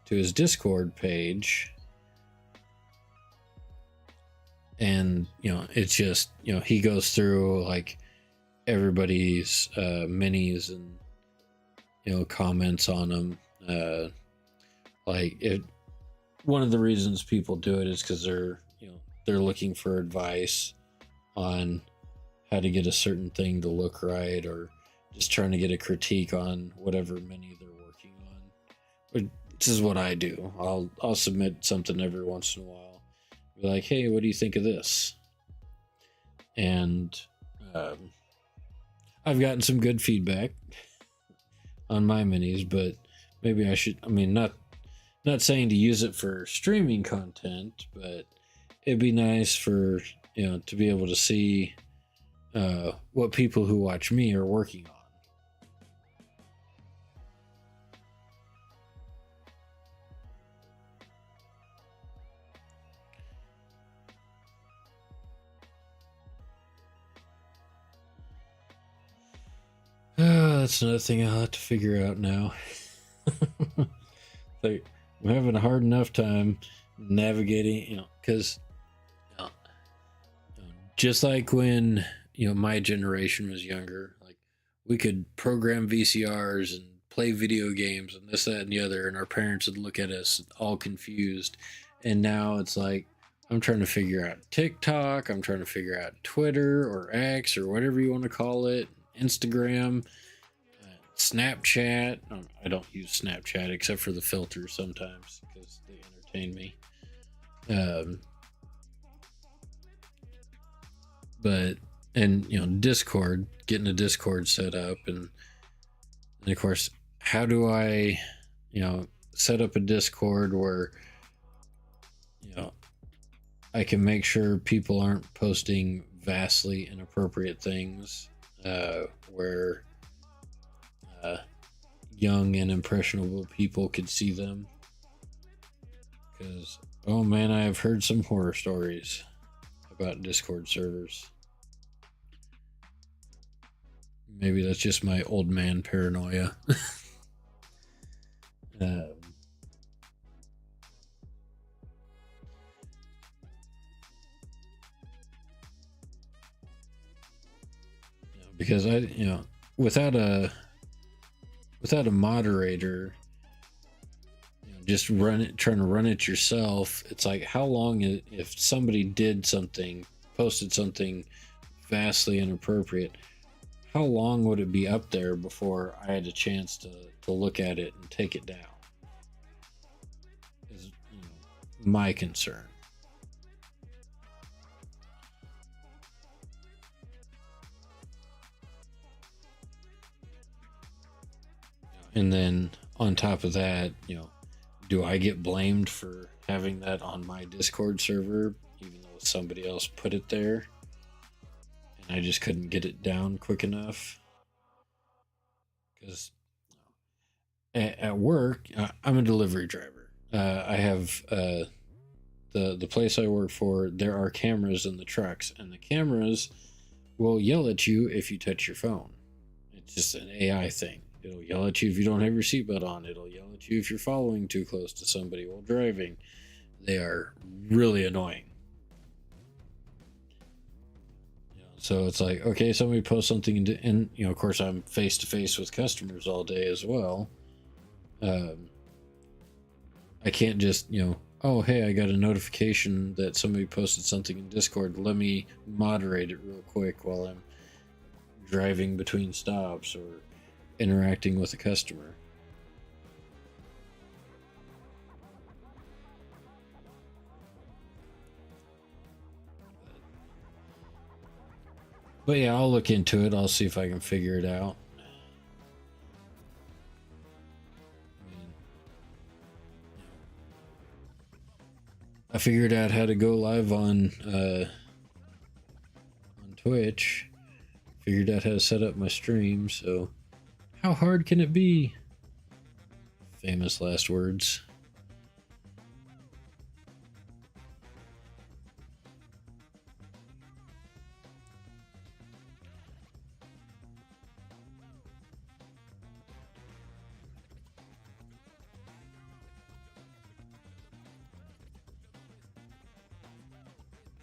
to his Discord page. And it's just he goes through like everybody's minis and comments on them. Like it, one of the reasons people do it is because they're looking for advice on how to get a certain thing to look right, or just trying to get a critique on whatever mini they're working on. This is what I do. I'll submit something every once in a while. Be like, hey, what do you think of this? And I've gotten some good feedback on my minis, but maybe I should. I mean, not saying to use it for streaming content, but it'd be nice for to be able to see what people who watch me are working on. That's another thing I'll have to figure out now. Like, I'm having a hard enough time navigating, because just like when my generation was younger, like we could program VCRs and play video games and this, that, and the other, and our parents would look at us all confused. And now it's like I'm trying to figure out TikTok, I'm trying to figure out Twitter or X or whatever you want to call it, Instagram, Snapchat. I don't use Snapchat except for the filters sometimes because they entertain me. But Discord, getting a Discord set up, and of course, how do I set up a Discord where I can make sure people aren't posting vastly inappropriate things, where young and impressionable people could see them. Because, oh man, I have heard some horror stories about Discord servers. Maybe that's just my old man paranoia. Because without a moderator, just trying to run it yourself, it's like, how long, if somebody did something, posted something vastly inappropriate, how long would it be up there before I had a chance to look at it and take it down? Is my concern. And then on top of that, do I get blamed for having that on my Discord server, even though somebody else put it there and I just couldn't get it down quick enough? Because at work, I'm a delivery driver. I have the place I work for, there are cameras in the trucks, and the cameras will yell at you if you touch your phone. It's just an AI thing. It'll yell at you if you don't have your seatbelt on. It'll yell at you if you're following too close to somebody while driving. They are really annoying. So it's like, okay, somebody posts something, and of course, I'm face to face with customers all day as well. I can't just, oh, hey, I got a notification that somebody posted something in Discord. Let me moderate it real quick while I'm driving between stops or interacting with a customer. But yeah, I'll look into it. I'll see if I can figure it out. I figured out how to go live on Twitch. Figured out how to set up my stream, so how hard can it be? Famous last words.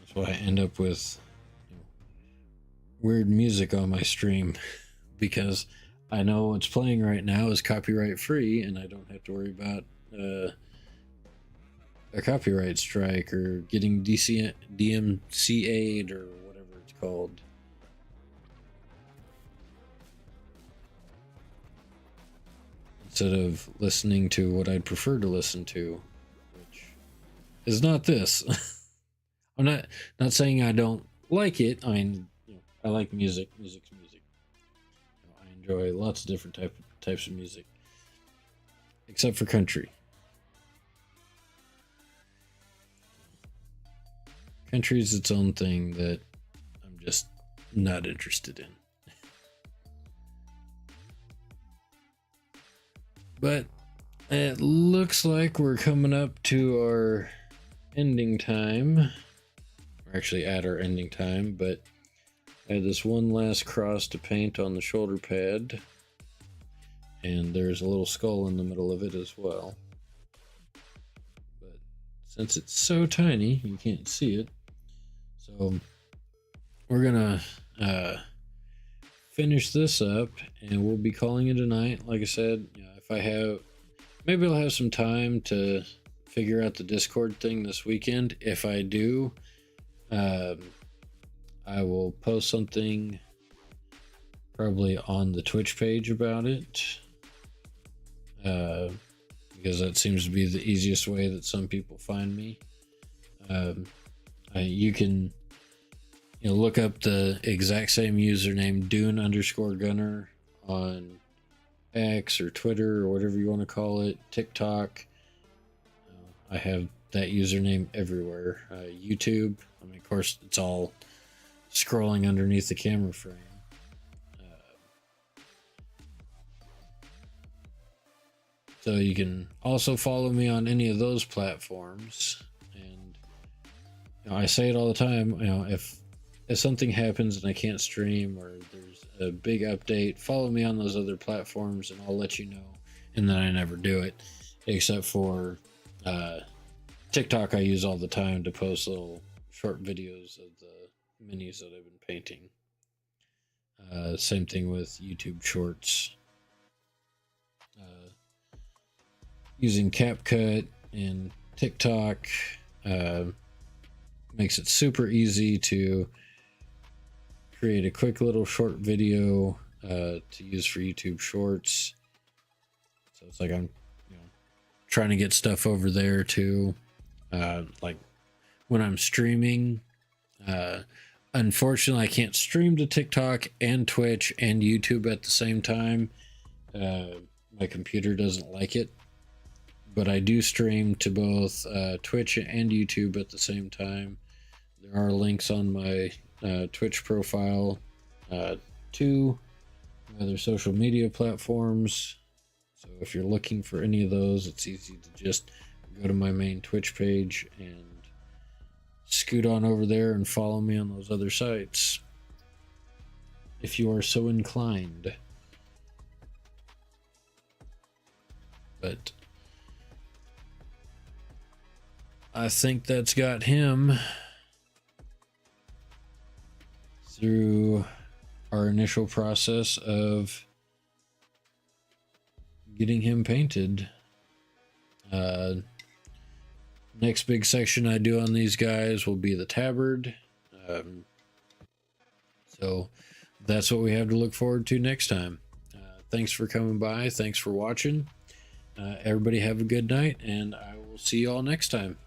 That's why I end up with weird music on my stream, because I know what's playing right now is copyright free, and I don't have to worry about a copyright strike or getting DMCA'd or whatever it's called. Instead of listening to what I'd prefer to listen to, which is not this. I'm not saying I don't like it. I mean, I like music. Music's music. I enjoy lots of different types of music, except for country. Country is its own thing that I'm just not interested in. But it looks like we're coming up to our ending time. We're actually at our ending time, but I had this one last cross to paint on the shoulder pad, and there's a little skull in the middle of it as well. But since it's so tiny, you can't see it. So we're gonna finish this up, and we'll be calling it a night. Like I said, if I have, maybe I'll have some time to figure out the Discord thing this weekend. If I do, I will post something probably on the Twitch page about it, because that seems to be the easiest way that some people find me. You can look up the exact same username, Dune_Gunner, on X or Twitter or whatever you want to call it, TikTok. I have that username everywhere. YouTube, I mean, of course, it's all scrolling underneath the camera frame. So you can also follow me on any of those platforms. And I say it all the time, if something happens and I can't stream or there's a big update, follow me on those other platforms and I'll let you know. And then I never do it, except for TikTok. I use all the time to post little short videos of the minis that I've been painting. Same thing with YouTube Shorts. Using CapCut and TikTok makes it super easy to create a quick little short video to use for YouTube Shorts. So it's like I'm trying to get stuff over there too. Like when I'm streaming, unfortunately I can't stream to TikTok and Twitch and YouTube at the same time. My computer doesn't like it. But I do stream to both Twitch and YouTube at the same time. There are links on my Twitch profile to other social media platforms. So if you're looking for any of those, it's easy to just go to my main Twitch page and scoot on over there and follow me on those other sites, if you are so inclined. But I think that's got him through our initial process of getting him painted. Next big section I do on these guys will be the tabard. So that's what we have to look forward to next time. Thanks for coming by. Thanks for watching. Everybody have a good night, and I will see you all next time.